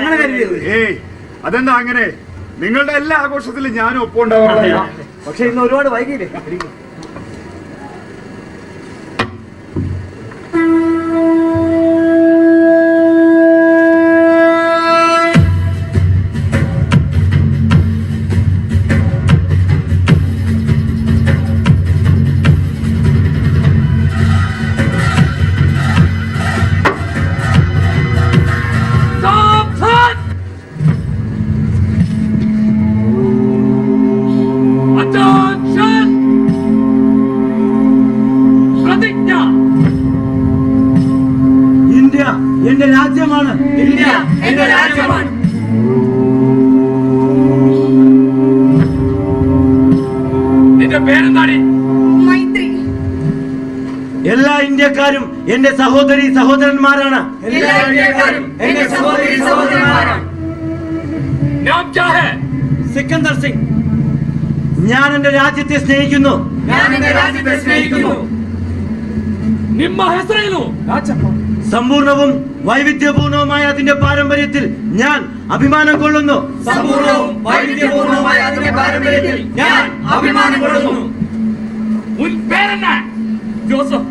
അങ്ങനെ കരുതിയത്. അതെന്താ അങ്ങനെ? നിങ്ങളുടെ എല്ലാ ആഘോഷത്തിലും ഞാനും ഒപ്പം ഉണ്ടാവാറില്ല. പക്ഷെ ഇന്ന് ഒരുപാട് വൈകിയില്ലേ? എന്റെ രാജ്യമാണ്. ഇന്ത്യ എന്റെ രാജ്യമാണ്. നിന്റെ പേരെന്താടി? മൈത്രി. എല്ലാ ഇന്ത്യക്കാരും എന്റെ സഹോദരി സഹോദരന്മാരാണ്. എല്ലാ ഇന്ത്യക്കാരും എന്റെ സഹോദരി സഹോദരന്മാരാണ്. നാം ക്യാ ഹൈ? സിക്കന്ദർ സിംഗ്. ഞാൻ എന്റെ രാജ്യത്തെ സ്നേഹിക്കുന്നു. ഞാൻ എന്റെ രാജ്യത്തെ സ്നേഹിക്കുന്നു. ನಿಮ್ಮ ಹೆಸರೇನು? സമ്പൂർണവും വൈവിധ്യപൂർണവുമായ അതിന്റെ പാരമ്പര്യത്തിൽ ഞാൻ അഭിമാനം കൊള്ളുന്നു. സമ്പൂർണവും വൈവിധ്യപൂർണവുമായ അതിന്റെ പാരമ്പര്യത്തിൽ ഞാൻ അഭിമാനം കൊള്ളുന്നു. ഉൻ പേരെന്നാ? ജോസഫ്.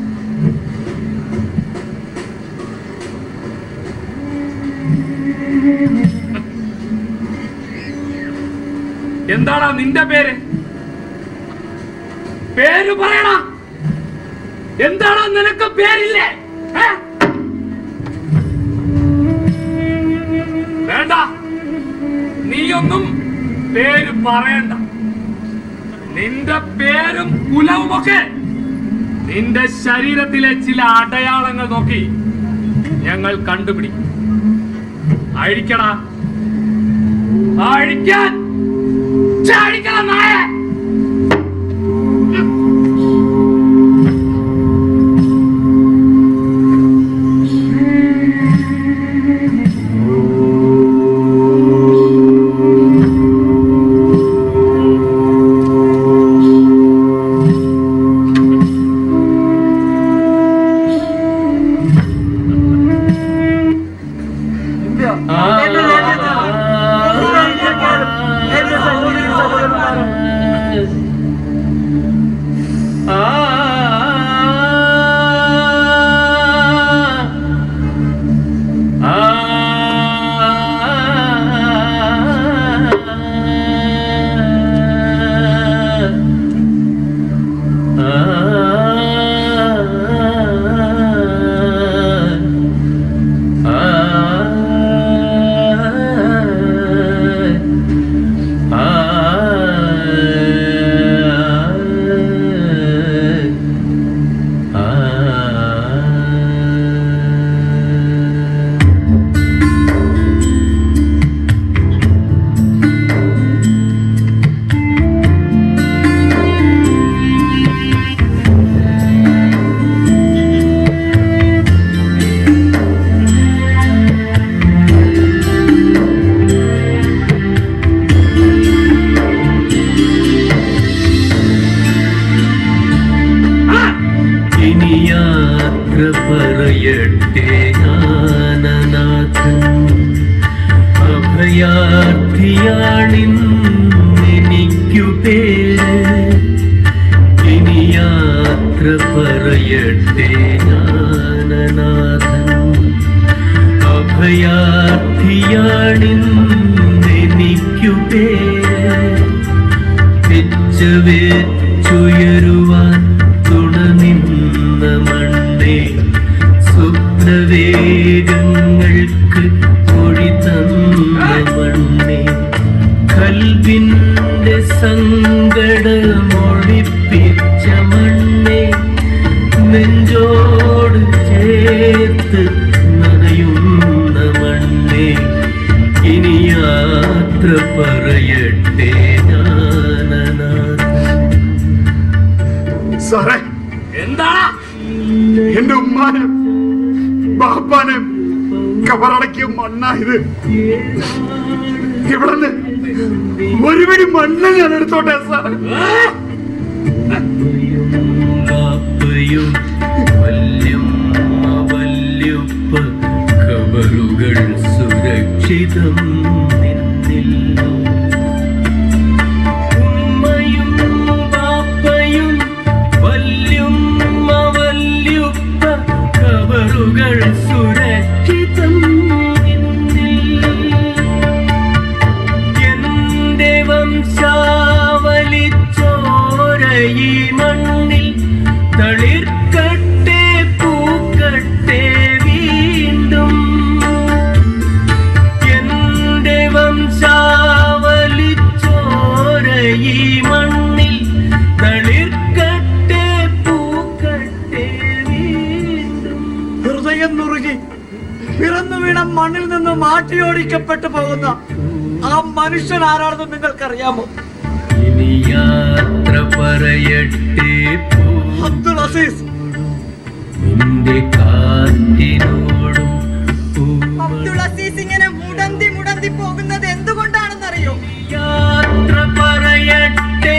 എന്താടാ നിന്റെ പേര്? പേര് പറയണ. എന്താടാ നിനക്ക് പേരില്ലേ? വേണ്ട, നീയൊന്നും പേര് പറയണ്ട. നിന്റെ പേരും കുലവുമൊക്കെ നിന്റെ ശരീരത്തിലെ ചില അടയാളങ്ങൾ നോക്കി ഞങ്ങൾ കണ്ടുപിടിക്കും. അഴിക്കടാ, അഴിക്കാൻ. ചാടിക്കട നായ. അഭയാർത്ഥിയാണെനിക്കു പേര്. ഇനി യാത്ര പറയട്ടെ ജ്ഞാനനാഥൻ. അഭയാർത്ഥിയാണെനിക്കു പേര്. വെച്ചുയരുവാൻ തുണ നിന്ന മണ്ണേ, സ്വപ്നവേഗങ്ങൾക്ക് മൊഴി തന്ന മണ്ണേ, കൽവിന്റെ സങ്കടമൊഴിപ്പിച്ച മണ്ണേ, നെഞ്ചോട് ചേർത്ത് നനയുന്ന മണ്ണേ, ഇനി യാത്ര പറയട്ടെ സാറേ. എന്താ? എന്റെ ഉമ്മാനും ബാപ്പാനും കബറടക്കിയ മണ്ണായത്. ഇവിടുന്ന് ഒരു പിടി മണ്ണ് ഞാൻ എടുത്തോട്ടെ സാർ. വല്യമ്മ വല്യുപ്പ കബറുകൾ സുരക്ഷിതം നിന്നിൽ. ഉമ്മയും ബാപ്പയും വല്യുമ്മ വല്യുപ്പ കബറുകൾ സുരക്ഷിതം നിന്നിൽ. എന്റെ വംശാവലിച്ചോര ഈ മണ്ണിൽ തളിർക്കട്ടെ പൂക്കട്ടെ വീണ്ടും. എന്റെ വംശാവലിച്ചോര ഈ മണ്ണിൽ തളിർക്കട്ടെ പൂക്കട്ടെ വീണ്ടും. ഹൃദയം നുറുകി പിറന്നു വീണ മണ്ണിൽ നിന്ന് മാറ്റിയോടിക്കപ്പെട്ടു പോകുന്ന ആ മനുഷ്യൻ ആരാണെന്ന് നിങ്ങൾക്കറിയാമോ? ഇനി യാത്ര പറയട്ടെ അബ്ദുൾ അസീസ്. നിന്റെ കാറ്റിനോടും അബ്ദുൾ അസീസ് ഇങ്ങനെ മുടന്തി മുടന്തി പോകുന്നത് എന്തുകൊണ്ടാണെന്നറിയോ? യാത്ര പറയട്ടെ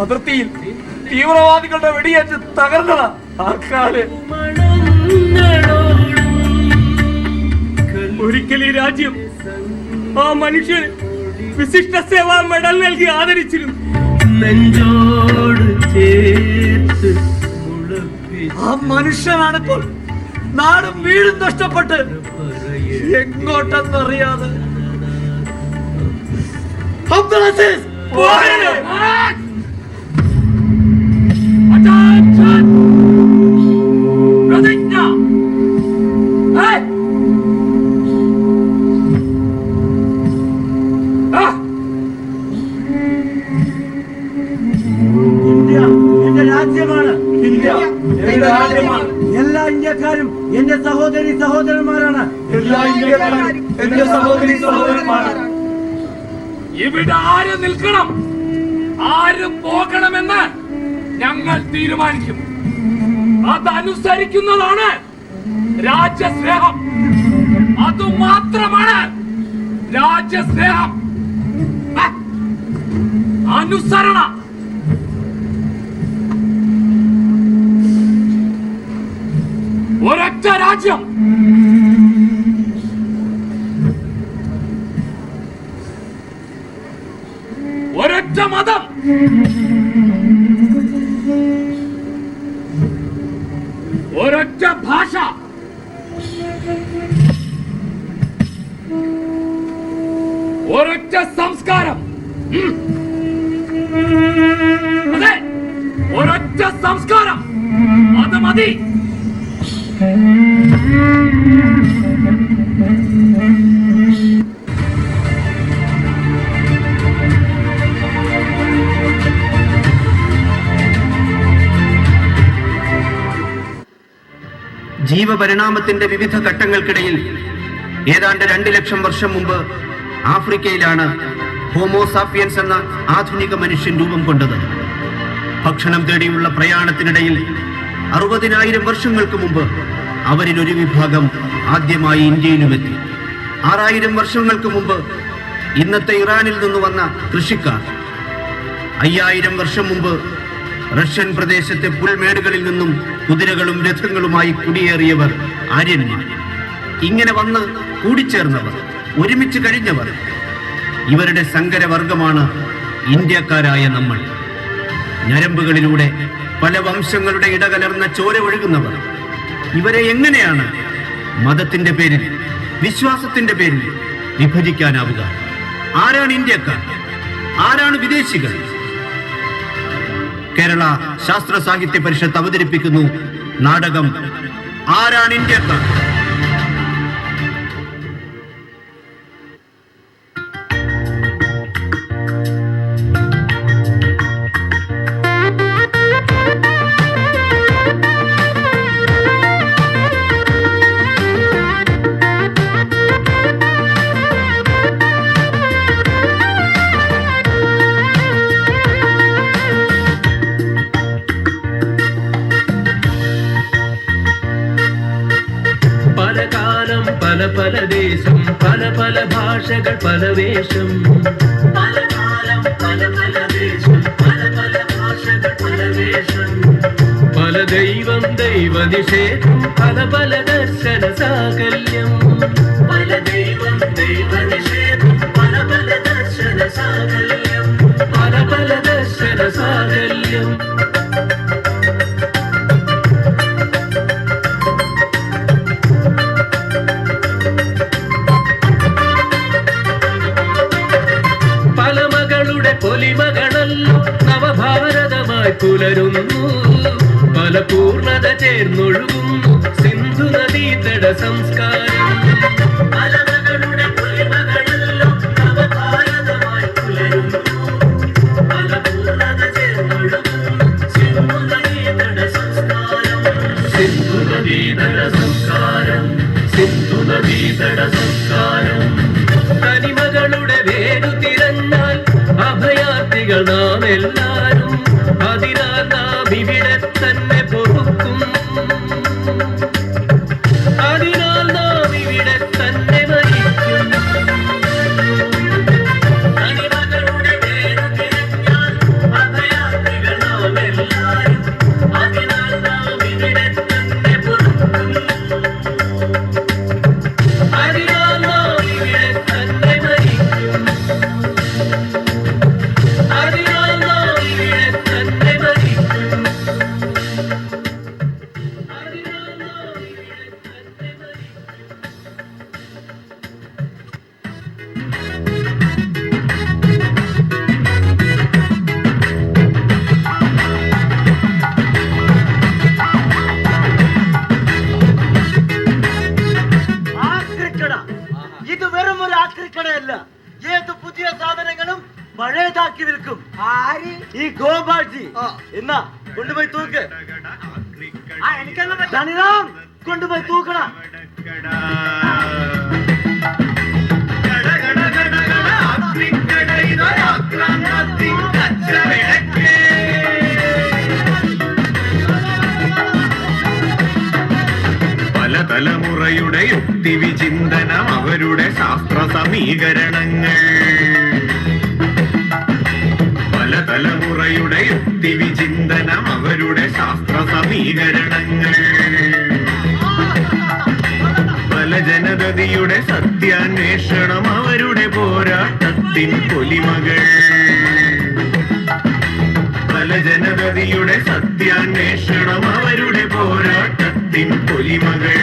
അതിർത്തിയിൽ തീവ്രവാദികളുടെ വെടിയേറ്റ് തകർന്നതാ ആ കാല്. ഒരിക്കൽ ഈ രാജ്യം ആ മനുഷ്യന് വിശിഷ്ട സേവാ മെഡൽ നൽകി ആദരിച്ചിരുന്നു. നെഞ്ചോട് ചേർത്ത് ആ മനുഷ്യനാണിപ്പോൾ നാടും വീടും നഷ്ടപ്പെട്ട് എങ്ങോട്ടെന്നറിയാതെ. അബ്ദുൾ അസീസ് പോയത്. Attention! പ്രതിജ്ഞ. Hey! ഇന്ത്യ എന്റെ രാജ്യമാണ്. ഇന്ത്യ എന്റെ രാജ്യമാണ്. എല്ലാ ഇന്ത്യക്കാരും എന്റെ സഹോദരി സഹോദരന്മാരാണ്. എല്ലാ ഇന്ത്യക്കാരും എന്റെ സഹോദരി സഹോദരന്മാരാണ്. ഇവിടെ ആര് നിൽക്കണം, ആര് പോകണമെന്ന് ഞങ്ങൾ തീരുമാനിക്കും. അതനുസരിക്കുന്നതാണ് രാജ്യസ്നേഹം. അതുമാത്രമാണ് രാജ്യസ്നേഹം. അനുസരണ. ഒരൊറ്റ രാജ്യം, ഒരൊറ്റ മതം, ഒരൊറ്റ ഭാഷ, ഒരൊറ്റ സംസ്കാരം. അതെ, ഒരൊറ്റ സംസ്കാരം, അത് മതി. ജീവപരിണാമത്തിന്റെ വിവിധ ഘട്ടങ്ങൾക്കിടയിൽ ഏതാണ്ട് 2 ലക്ഷം വർഷം മുമ്പ് ആഫ്രിക്കയിലാണ് ഹോമോസാപ്പിയൻസ് എന്ന ആധുനിക മനുഷ്യൻ രൂപം കൊണ്ടത്. ഭക്ഷണം തേടിയുള്ള പ്രയാണത്തിനിടയിൽ 60,000 വർഷങ്ങൾക്ക് മുമ്പ് അവരിൽ ഒരു വിഭാഗം ആദ്യമായി ഇന്ത്യയിലുമെത്തി. 6,000 വർഷങ്ങൾക്ക് മുമ്പ് ഇന്നത്തെ ഇറാനിൽ നിന്ന് വന്ന കൃഷിക്കാർ, 5,000 വർഷം മുമ്പ് റഷ്യൻ പ്രദേശത്തെ പുൽമേടുകളിൽ നിന്നും കുതിരകളും രഥങ്ങളുമായി കുടിയേറിയവർ ആര്യന്മാർ. ഇങ്ങനെ വന്ന് കൂടിച്ചേർന്നവർ, ഒരുമിച്ച് കഴിഞ്ഞവർ, ഇവരുടെ സങ്കരവർഗമാണ് ഇന്ത്യക്കാരായ നമ്മൾ. ഞരമ്പുകളിലൂടെ പല വംശങ്ങളുടെ ഇടകലർന്ന ചോര ഒഴുകുന്നവർ. ഇവരെ എങ്ങനെയാണ് മതത്തിന്റെ പേരിൽ, വിശ്വാസത്തിന്റെ പേരിൽ വിഭജിക്കാനാവുക? ആരാണ് ഇന്ത്യക്കാർ, ആരാണ് വിദേശികൾ? കേരള ശാസ്ത്ര സാഹിത്യ പരിഷത്ത് അവതരിപ്പിക്കുന്നു നാടകം ആരാണ് ഇന്ത്യക്കാർ. പല പല ദേശം, പല പല ഭാഷകൾ, പല വേഷം. പല കാലം, പല പല ദേശം, പല പല ഭാഷകൾ, പല വേഷം. പല ദൈവം, ദൈവനിഷേധം, പല പല ദർശന സാകല്യം. സംസ്കാരം. തനിമകളുടെ വേരു തിരഞ്ഞാൽ അഭയാർത്ഥികൾ നാം എല്ലാരും. അതിനാൽ നാം ഇവിടെ തന്നെ പൊറുക്കും. അതിനാൽ നാം ഇവിടെ തന്നെ മരിക്കും. തനിമകളുടെ വേരു തിരഞ്ഞാൽ അഭയാർത്ഥികൾ നാം എല്ലാരും. അതിനാൽ നാം ഇവിടെ തന്നെ പൊറുക്കും. അതിനാൽ നാം ഇവിടെ തന്നെ മരിക്കും. അതിനാൽ നാം ഇവിടെ തന്നെ മരിക്കും. അതിനാൽ നാം ഇവിടെ തന്നെ മരിക്കും. ആക്രിക്കട. ഇത് വെറും ഒരു ആക്രിക്കടയല്ല. ഏത് പുതിയ സാധനങ്ങളും പഴയതാക്കി വിൽക്കും. ആര്? ഈ ഗോപാൽജി. എന്നാ കൊണ്ടുപോയി തൂക്ക്. ധനിറാം കൊണ്ടുപോയി തൂക്കണ. പല തലമുറയുടെ യുക്തി വിചിന്തനം, അവരുടെ ശാസ്ത്ര സമീകരണങ്ങൾ. പല തലമുറയുടെ യുക്തി വിചിന്തനം, അവരുടെ ശാസ്ത്ര സമീകരണങ്ങൾ. പല ജനതയുടെ സത്യാന്വേഷണം, അവരുടെ പോരാട്ടത്തിൻ പൊലിമകൾ. പല ജനതയുടെ സത്യാന്വേഷണം, അവരുടെ പോരാട്ടത്തിൻ പൊലിമകൾ.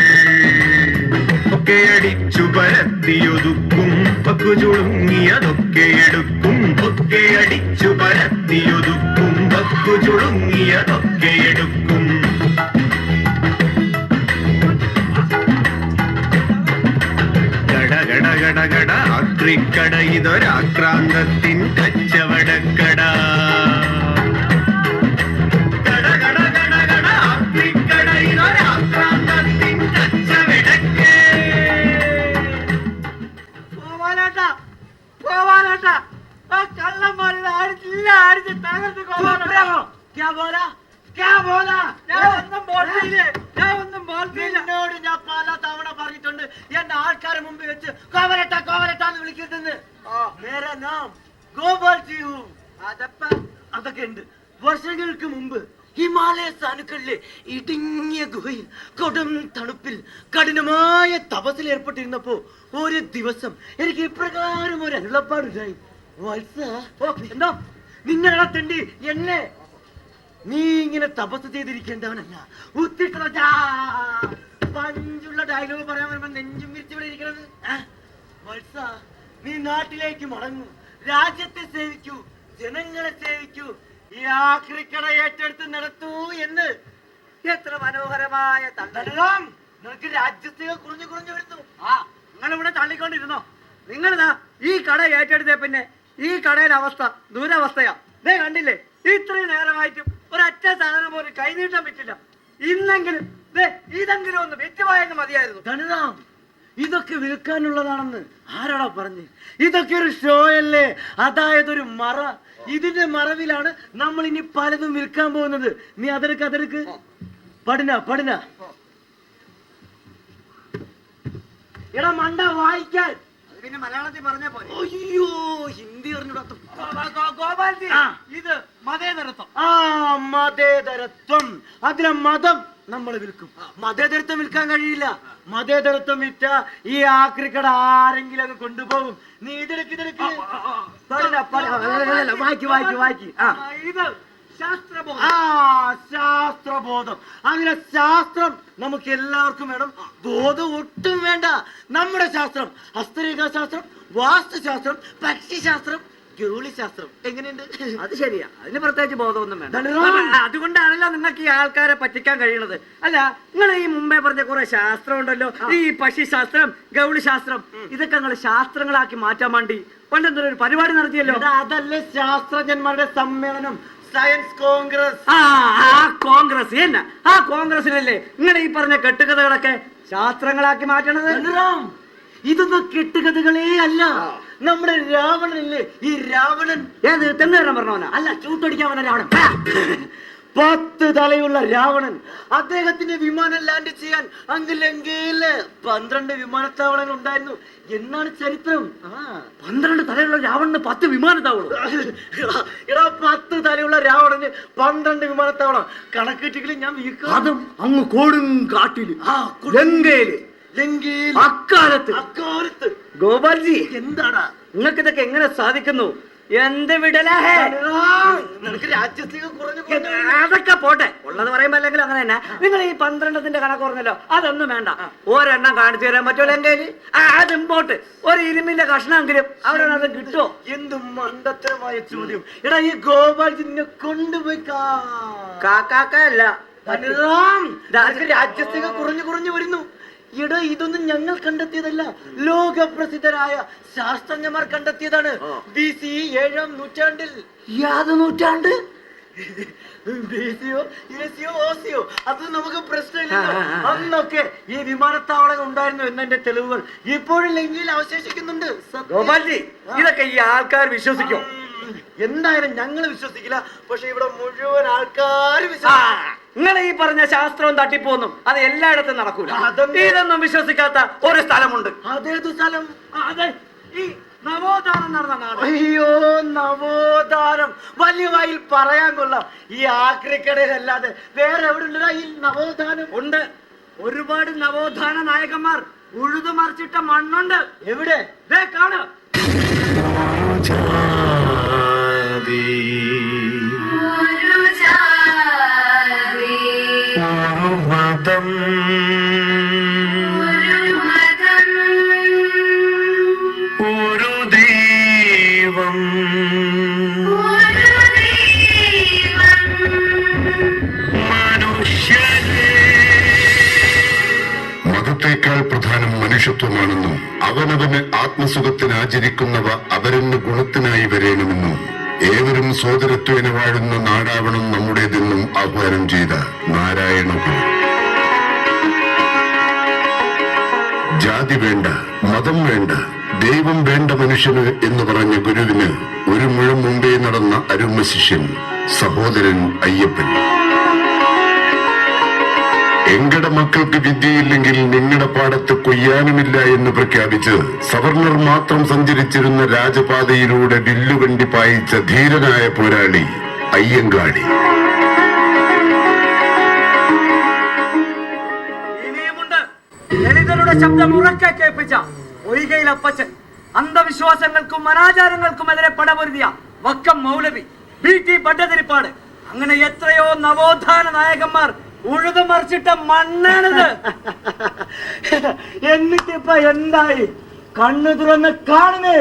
ഒക്കെ അടിച്ചു പരത്തിയൊതുക്കും, പക്കു ചുളുങ്ങിയതൊക്കെ എടുക്കും. ഒക്കെ അടിച്ചു പരത്തിയൊതുക്കും, പക്കു ചുളുങ്ങിയതൊക്കെ എടുക്കും. ഗടഗട ആക്രിക്കട, ഇതൊരാക്രാന്തത്തിൻ കച്ചവടക്കട. ആക്രിക്കട, ഇതൊരാക്രാന്തത്തിൻ കച്ചവടക്കേ. പോവാനാട്ടാ, പോവാനാട്ടാ. ആ കള്ളന്മാരുടെ അടിച്ചില്ല, അടിച്ച് തകർത്ത് കൊല്ലാനാ. ക്യാ ബോലാ, ക്യാ ബോലാ? ഞാൻ ഒന്നും ബോൾത്തില്ല, ഞാൻ ഒന്നും ബോൾത്തില്ല. എന്നോട് ഞാൻ പല തവണ പറഞ്ഞിട്ടുണ്ട് എന്റെ ആൾക്കാരെ മുമ്പിൽ വെച്ച് കോവലട്ട കോവലട്ടാന്ന് വിളിക്കരുതെന്ന്. മേരാ നാം ഗോപാൽജി ഹൂ. അതൊക്കെ ഉണ്ട്. വർഷങ്ങൾക്ക് മുമ്പ് ഹിമാലയ സാനുക്കളിലെ ഇടുങ്ങിയ ഗുഹയിൽ കൊടും തണുപ്പിൽ കഠിനമായ തപസ്സിൽ ഏർപ്പെട്ടിരുന്നപ്പോ ഒരു ദിവസം എനിക്ക് ഇപ്രകാരം ഒരു അരുളപ്പാടുണ്ടായി. വത്സ, എന്തോ നിങ്ങളെ തെണ്ടി എന്നെ നീ ഇങ്ങനെ തപസ് ചെയ്തിരിക്കേണ്ടവനല്ല. പഞ്ചുള്ള ഡയലോഗ് പറയാൻ വരുമ്പോ നെഞ്ചും വിരിച്ചിവിടെ ഇരിക്കണത്. വത്സ, നീ നാട്ടിലേക്ക് മടങ്ങൂ, രാജ്യത്തെ സേവിക്കൂ, ജനങ്ങളെ സേവിക്കൂ, ഈ ആക്രിക്കട ഏറ്റെടുത്ത് നടത്തൂ എന്ന്. എത്ര മനോഹരമായ തണ്ടം. നിനക്ക് രാജ്യത്തെ കുറഞ്ഞു കുറഞ്ഞു വരുന്നു. നിങ്ങളിവിടെ തള്ളിക്കൊണ്ടിരുന്നോ? നിങ്ങളിതാ ഈ കട ഏറ്റെടുത്തേ പിന്നെ ഈ കടയുടെ അവസ്ഥ ദുരവസ്ഥയാ. ദേ കണ്ടില്ലേ, ഇത്രയും നേരമായിട്ടും ഒരൊറ്റ സാധനം പോലും കൈനീട്ടാൻ പറ്റില്ല. ഇന്നെങ്കിലും ഇതെങ്കിലും ഒന്ന് വിറ്റുപോയെന്ന് മതിയായിരുന്നു. ധനിറാം, ഇതൊക്കെ വിൽക്കാനുള്ളതാണെന്ന് ആരാടാ പറഞ്ഞ്? ഇതൊക്കെ ഒരു ഷോ അല്ലേ, അതായത് ഒരു മറ. ഇതിന്റെ മറവിലാണ് നമ്മൾ ഇനി പലതും വിൽക്കാൻ പോകുന്നത്. നീ അതെടുക്ക് പഠന എടാ മണ്ട വായിക്കാൻ. പിന്നെ മലയാളത്തിൽ പറഞ്ഞ പോലെ. അയ്യോ, ഹിന്ദി അറിഞ്ഞൂടാത്ത ഗോപാൽജി. ഇത് മതേതരത്വം. മതേതരത്വം. അതിലെ മതം നമ്മൾ വിൽക്കും. മതേതരത്വം വിൽക്കാൻ കഴിയില്ല. മതേതരത്വം വിറ്റ ഈ ആക്രിക്കട ആരെങ്കിലും അങ്ങ് കൊണ്ടുപോകും. നീ ഇതെടുക്ക് വായിക്ക്. ഇത് ശാസ്ത്രബോധം. അങ്ങനെ ശാസ്ത്രം നമുക്ക് എല്ലാവർക്കും വേണം. ബോധം ഒട്ടും വേണ്ട. നമ്മുടെ ശാസ്ത്രം ഹസ്തരേഖാ ശാസ്ത്രം, വാസ്തുശാസ്ത്രം, പക്ഷിശാസ്ത്രം, ഗൗളിശാസ്ത്രം എങ്ങനെയുണ്ട്? അത് ശരിയാ, അതിന് പ്രത്യേകിച്ച് ബോധമൊന്നും വേണ്ട. അതുകൊണ്ടാണല്ലോ നിങ്ങൾക്ക് ഈ ആൾക്കാരെ പറ്റിക്കാൻ കഴിയുന്നത്. അല്ല, നിങ്ങൾ ഈ മുമ്പേ പറഞ്ഞ കുറെ ശാസ്ത്രം ഉണ്ടല്ലോ, ഈ പക്ഷിശാസ്ത്രം, ഗൗളിശാസ്ത്രം, ഇതൊക്കെ നിങ്ങൾ ശാസ്ത്രങ്ങളാക്കി മാറ്റാൻ വേണ്ടി പണ്ടെന്തൊരു ഒരു പരിപാടി നടത്തിയല്ലോ. അതല്ലേ ശാസ്ത്രജ്ഞന്മാരുടെ സമ്മേളനം, സയൻസ് കോൺഗ്രസ്. കോൺഗ്രസ് തന്നെ. കോൺഗ്രസിനല്ലേ നിങ്ങൾ ഈ പറഞ്ഞ കെട്ടുകഥകളൊക്കെ ശാസ്ത്രങ്ങളാക്കി മാറ്റണത്. ഇതൊന്നും കെട്ടുകഥകളേ അല്ല. നമ്മുടെ രാവണനില്ലേ, ഈ രാവണൻ ഏത് തെങ്ങേറാൻ പറഞ്ഞവനാ? അല്ല, ചൂട്ടടിക്കാൻ വന്ന രാവണൻ. 10 തലയുള്ള രാവണൻ അദ്ദേഹത്തിന്റെ വിമാനം ലാൻഡ് ചെയ്യാൻ അങ്ങ് ലങ്കയില് 12 വിമാനത്താവളങ്ങൾ ഉണ്ടായിരുന്നു എന്നാണ് ചരിത്രം. 12 തലയുള്ള രാവണന് 10 വിമാനത്താവളം? എടാ, 10 തലയുള്ള രാവണന് 12 വിമാനത്താവളം. കണക്കിട്ടെങ്കിലും ഞാൻ അതും അങ്ങ് കൊടുങ്കാട്ടില്, ലങ്കയില്, അക്കാലത്ത്. ഗോപാൽജി, എന്താടാ നിങ്ങൾക്ക് ഇതൊക്കെ എങ്ങനെ സാധിക്കുന്നു? എന്ത് വിടലേ? നിനക്ക് രാജ്യത്തേക്ക് കുറഞ്ഞു. അതൊക്കെ പോട്ടെ, ഉള്ളത് പറയുമ്പോ അല്ലെങ്കിൽ അങ്ങനെ തന്നെ. നിങ്ങൾ ഈ 12ന്റെ കണക്ക് പറഞ്ഞല്ലോ, അതൊന്നും വേണ്ട. ഒരെണ്ണം കാണിച്ചു തരാൻ പറ്റുമോ എന്റെ? അത് ഇമ്പോട്ട് ഒരു ഇരുമ്പിന്റെ കഷ്ണമെങ്കിലും അവിടെ അത് കിട്ടുമോ? എന്ത് മണ്ടത്തരമായ ചോദ്യം. എടാ, ഈ ഗോപാൽജിനെ കൊണ്ടുപോയി കാക്കാക്കല്ല, രാജ്യത്തേക്ക് കുറഞ്ഞു വരുന്നു. എടാ, ഇതൊന്നും ഞങ്ങൾ കണ്ടെത്തിയതല്ല, ലോകപ്രസിദ്ധരായ ശാസ്ത്രജ്ഞന്മാർ കണ്ടെത്തിയതാണ്. BC 7-ാം നൂറ്റാണ്ടിൽ. യാത് നൂറ്റാണ്ട്? BC-യോ AC-യോ OC-യോ അത് നമുക്ക് പ്രശ്നമില്ലല്ലോ. അന്നൊക്കെ ഈ വിമാനത്താവളങ്ങൾ ഉണ്ടായിരുന്നു എന്നതിന്റെ തെളിവുകൾ ഇപ്പോഴും ലങ്കയിൽ അവശേഷിക്കുന്നുണ്ട്. ഗോപാൽജി, ഇതൊക്കെ ഈ ആൾക്കാർ വിശ്വസിക്കും? എന്തായാലും ഞങ്ങൾ വിശ്വസിക്കില്ല, പക്ഷെ ഇവിടെ മുഴുവൻ ആൾക്കാർ നിങ്ങൾ ഈ പറഞ്ഞ ശാസ്ത്രവും തട്ടിപ്പോന്നും അത് എല്ലായിടത്തും നടക്കൂല. ഇതൊന്നും വിശ്വസിക്കാത്ത ഒരു സ്ഥലമുണ്ട്. അതേതു സ്ഥലം? അതെ, ഈ നവോത്ഥാനം നടന്ന നാട്. അയ്യോ, നവോത്ഥാനം വലിയ വായിൽ പറയാൻ കൊള്ളാം. ഈ ആക്രിക്കടയിലല്ലാതെ വേറെ എവിടെ ഉണ്ടോ ഈ നവോത്ഥാനം? ഉണ്ട്, ഒരുപാട് നവോത്ഥാന നായകന്മാർ ഉഴുതുമറിച്ചിട്ട മണ്ണുണ്ട്. എവിടെ? കാണുക. ഒരു ദൈവം, മതത്തേക്കാൾ പ്രധാനം മനുഷ്യത്വമാണെന്നും അവനവന് ആത്മസുഖത്തിന് ആചരിക്കുന്നവ അവരെന്ന് ഗുണത്തിനായി വരേണമെന്നും ഏവരും സോദരത്വേന വാഴുന്ന നാടാവണം നമ്മുടേതെന്നും ആഹ്വാനം ചെയ്ത നാരായണ ഗുരു. ജാതി വേണ്ട, മതം വേണ്ട, ദൈവം വേണ്ട മനുഷ്യന് എന്ന് പറഞ്ഞ ഗുരുവിന് ഒരു മുഴം മുമ്പേ നടന്ന അരുമ ശിഷ്യൻ സഹോദരൻ അയ്യപ്പൻ. എങ്കടെ മക്കൾക്ക് വിദ്യയില്ലെങ്കിൽ നിങ്ങളുടെ പാടത്ത് കൊയ്യാനുമില്ല എന്ന് പ്രഖ്യാപിച്ച് സവർണർ മാത്രം സഞ്ചരിച്ചിരുന്ന രാജപാതയിലൂടെ വില്ലുവണ്ടി പായിച്ച ധീരനായ പോരാളി അയ്യങ്കാളി. ഇനിയുമുണ്ട് ലളിതരുടെ ശബ്ദം ഉറക്കെ കേൾപ്പിച്ച ഒഴികയിലപ്പച്ചൻ, അന്ധവിശ്വാസങ്ങൾക്കും അനാചാരങ്ങൾക്കുമെതിരെ പടപൊരുതിയ വക്കം മൗലവി, BT ഭട്ടതിരിപ്പാട്, അങ്ങനെ എത്രയോ നവോത്ഥാന നായകന്മാർ ഉഴുതുമറിച്ചിട്ട മണ്ണാണിത്. എന്നിട്ടിപ്പ എന്തായി? കണ്ണു തുറന്ന് കാണുന്നേ.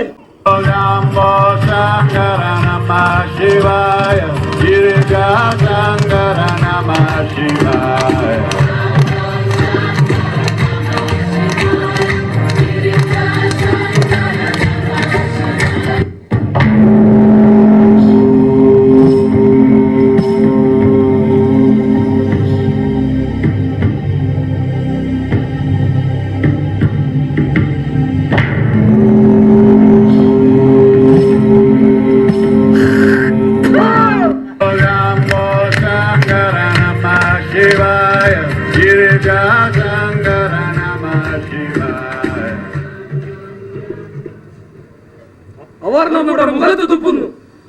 അവർ നമ്മുടെ മുഖത്ത് തുപ്പുന്നു,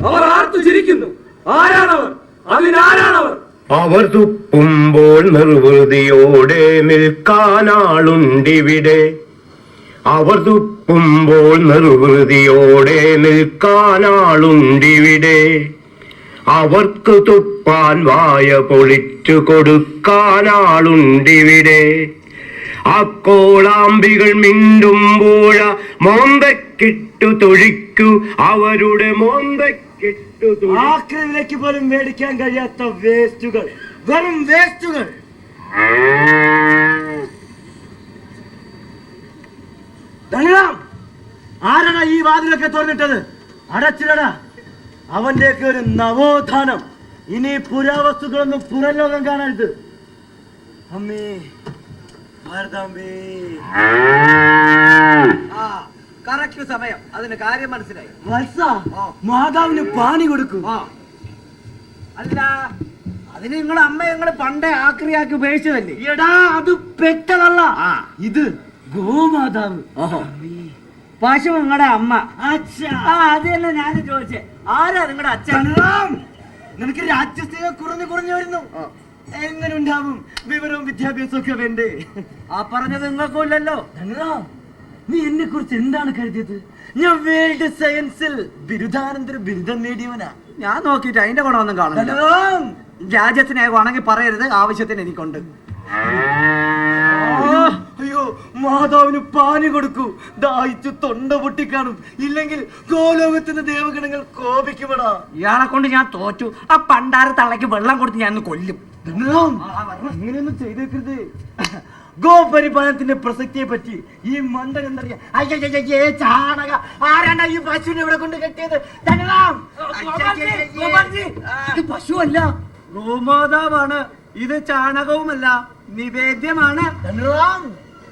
അവർ ആർത്തു ചിരിക്കുന്നു. ആരാണവർ? അതിനാരാണവർ? അവർ തുപ്പുമ്പോൾ നിർവൃതിയോടെ നിൽക്കാനാളുണ്ടിവിടെ. അവർ തുപ്പുമ്പോൾ നിർവൃതിയോടെ നിൽക്കാനാളുണ്ടിവിടെ. അവർക്ക് തുപ്പാൻ വായ പൊളിച്ചു കൊടുക്കാനാളുണ്ടിവിടെ. അക്കോളാമ്പികൾ മിണ്ടുമ്പോഴ മോന്തക്കിട്ടു തൊഴിക്കൂ, അവരുടെ മോന്തക്കിട്ടു ആക്രമിലേക്ക് പോലും മേടിക്കാൻ കഴിയാത്ത വേസ്റ്റുകൾ, വെറും വേസ്റ്റുകൾ. ആരാണ് ഈ വാതിലൊക്കെ തുറന്നിട്ടത്? അടച്ചിടടാ. അവന്റെയൊക്കെ ഒരു നവോത്ഥാനം. ഇനി പുരാവസ്തുക്കളൊന്നും പുറംലോകം കാണരുത്. അമ്മേ, ഭാരതാംബേ. ആ കറക്റ്റ് സമയം, അതിന് കാര്യം മനസ്സിലായി. വത്സ, മാതാവിന് പാനി കൊടുക്കും. അല്ല, അതിന് നിങ്ങളുടെ അമ്മ ഞങ്ങള് പണ്ടേ ആക്രിയാക്കി ഉപേക്ഷിച്ചതല്ലേ? എടാ, അത് പെട്ടതല്ല. ആ. ഇത് ഗോമാതാവ്. ഓഹോ, പശു നിങ്ങളുടെ അമ്മ. അച്ഛാ. ആ അത് തന്നെ ഞാൻ ചോദിച്ചേ, ആരാ നിങ്ങളുടെ അച്ഛൻ? കണ്ണാം, നിനക്ക് രാജ്യസ്നേഹം കുറഞ്ഞു വരുന്നു. എങ്ങനെ ഉണ്ടാവും? വിവരവും വിദ്യാഭ്യാസവും ഒക്കെ വേണ്ടേ? ആ പറഞ്ഞത് നിങ്ങൾക്കും ഇല്ലല്ലോ. കണ്ണാം, നീ എന്നെ കുറിച്ച് എന്താണ് കരുതിയത്? ഞാൻ വേൾഡ് സയൻസിൽ ബിരുദാനന്തര ബിരുദം നേടിയവനാ. ഞാൻ നോക്കിയിട്ട് അതിന്റെ ഗുണമൊന്നും കാണുന്നില്ല. കണ്ണാം, രാജ്യത്തിനാണെങ്കിൽ പറയരുത്, ആവശ്യത്തിന് എനിക്കുണ്ട്. അയ്യോ, മാതാവിന് പാനി കൊടുക്കൂ. ദാഹിച്ചു തൊണ്ട പൊട്ടിക്കാണും. ഇല്ലെങ്കിൽ ഗോലോകത്തിന്റെ ദേവഗണങ്ങൾ കോപിക്കുമെടാ. ഇയാളെ കൊണ്ട് ഞാൻ തോറ്റു. ആ പണ്ടാര തള്ളയ്ക്ക് വെള്ളം കൊടുത്ത് ഞാൻ കൊല്ലും. അങ്ങനെയൊന്നും ചെയ്തേക്കരുത്. ഗോപരിപാലനത്തിന്റെ പ്രസക്തിയെ പറ്റി ഈ മണ്ടൻ എന്തറിയാം? അയ്യേ, ചാണക ആരാണ് ഈ പശുവിനെ ഇവിടെ കൊണ്ട് കെട്ടിയത്? ഇത് പശുവല്ല, ഗോമാതാവാണ്. ഇത് ചാണകവുമല്ല, നിവേദ്യമാണ്.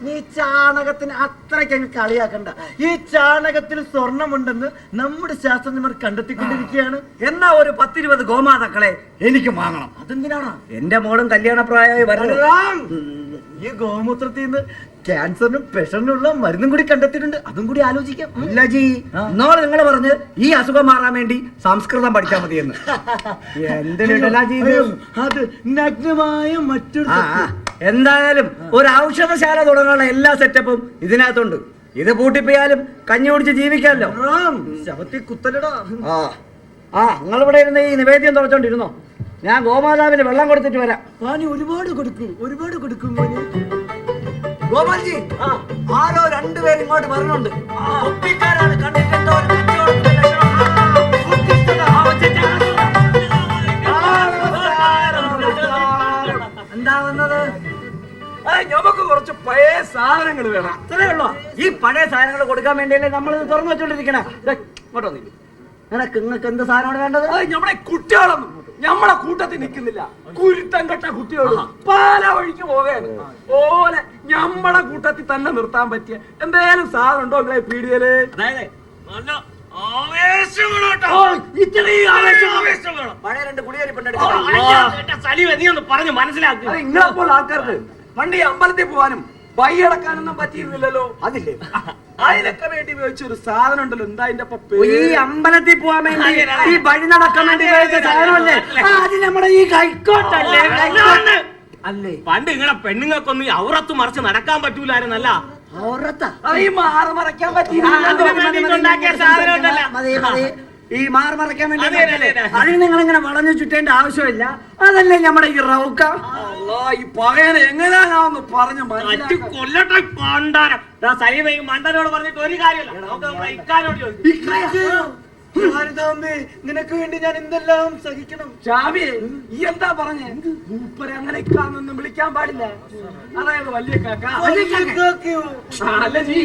നീ ചാണകത്തിന് അത്രയ്ക്കങ്ങ് കളിയാക്കണ്ട. ഈ ചാണകത്തിൽ സ്വർണമുണ്ടെന്ന് നമ്മുടെ ശാസ്ത്രജ്ഞർ കണ്ടെത്തിക്കൊണ്ടിരിക്കുകയാണ്. എന്നാ ഒരു 10-20 ഗോമാതാക്കളെ എനിക്ക് വാങ്ങണം. അതെന്തിനാണ്? എന്റെ മോളും കല്യാണപ്രായമായി വരണം. ഈ ഗോമൂത്രത്തിൽ നിന്ന് ക്യാൻസറിനും പ്രഷറിനുള്ള മരുന്നും കൂടി കണ്ടെത്തിയിട്ടുണ്ട്. അതും കൂടി ആലോചിക്കാം. ഇല്ല ജി, ഇന്നോട് നിങ്ങൾ പറഞ്ഞ് ഈ അസുഖം മാറാൻ വേണ്ടി സംസ്കൃതം പഠിച്ചാൽ മതിയെന്ന്. എന്തിനാ അത് നഗ്നമായ മറ്റൊരു എന്തായാലും ഒരു ഔഷധശാല തുടങ്ങാനുള്ള എല്ലാ സെറ്റപ്പും ഇതിനകത്തുണ്ട്. ഇത് പൂട്ടിപ്പോയാലും കഞ്ഞി കുടിച്ച് ജീവിക്കാമല്ലോ. ശവത്തിൽ കുത്തലടാ. നിങ്ങൾ ഇവിടെ ഇരുന്ന് ഈ നിവേദ്യം തുറച്ചോണ്ടിരുന്നോ? ഞാൻ ഗോമാതാവിന് വെള്ളം കൊടുത്തിട്ട് വരാം. പാനി ഒരുപാട് കൊടുക്കും മോനെ. ഗോപാൽജി, ആരോ 2 പേര് ഇങ്ങോട്ട് വരുന്നുണ്ട്. ഒപ്പിക്കാരാണ്. കണ്ടിട്ടെന്തോ ഒരു കച്ചവടത്തിന്റെ ലക്ഷണം. എന്താ വന്നത്? നമുക്ക് കുറച്ച് പഴയ സാധനങ്ങൾ വേണം. അത്രേ ഉള്ളൂ. ഈ പഴയ സാധനങ്ങൾ കൊടുക്കാൻ വേണ്ടിയല്ലേ നമ്മൾ ഇത് തുറന്നു വെച്ചോണ്ടിരിക്കണേ. ഇങ്ങോട്ട് വന്നില്ല. നിങ്ങൾക്ക് എന്ത് സാധനമാണ് വേണ്ടത്? നമ്മളെ കുട്ടികളൊന്നും നമ്മളെ കൂട്ടത്തിൽ നിൽക്കുന്നില്ല. കുരുത്തം കെട്ട കുട്ടികളും പല വഴിക്ക് പോവുകയാണ്. ഓലെ നമ്മളെ കൂട്ടത്തിൽ തന്നെ നിർത്താൻ പറ്റിയ എന്തായാലും സാധനം ഉണ്ടോ നിങ്ങളെ പീഡിയല്? പഴയ 2 കുടിയേരിപ്പുണ്ട്. പറഞ്ഞു മനസ്സിലാക്കുക. നിങ്ങളെപ്പോലെ ആൾക്കാർക്ക് പണ്ട് ഈ അമ്പലത്തിൽ പോവാനും വയ്യടക്കാനൊന്നും പറ്റിയിരുന്നില്ലല്ലോ. അതില്ലേ, അതിനൊക്കെ വേണ്ടി ഉപയോഗിച്ച ഒരു സാധനം ഉണ്ടല്ലോ. എന്താ അതിന്റെ ഈ അമ്പലത്തിൽ പോവാൻ വേണ്ടി ഈ വഴി നടക്കാൻ വേണ്ടി ഉപയോഗിച്ച സാധനമല്ലേ? അത് നമ്മുടെ ഈ കൈക്കോട്ടല്ലേ? അല്ലേ? പണ്ട് നിങ്ങളെ പെണ്ണുങ്ങൾക്കൊന്നും ഔറത്ത് മറിച്ച് നടക്കാൻ പറ്റൂലായിരുന്നല്ല. ഈ മാറ് മറയ്ക്കാൻ പറ്റി ഈ മാർ മറയ്ക്കാൻ വേണ്ടി അതിന് നിങ്ങൾ ഇങ്ങനെ വളഞ്ഞു ചുറ്റേണ്ട ആവശ്യമില്ല. അതല്ലേ നമ്മുടെ ഈ റൗക്ക. ഈ പകയനെ എങ്ങനെയാണെന്ന് പറഞ്ഞു കൊല്ലട്ടെ പണ്ടാരം. മണ്ടനോട് പറഞ്ഞിട്ട് ഒരു കാര്യമില്ല. ഇക്കാനോട് നിനക്ക് വേണ്ടി ഞാൻ എന്തെല്ലാം സഹിക്കണം. ഷാബി, ഈ എന്താ പറഞ്ഞേ? മൂപ്പരെ അങ്ങനെ ഇക്കാന്നൊന്നും വിളിക്കാൻ പാടില്ല. അതായത് വലിയ കാക്ക. അല്ല ജി,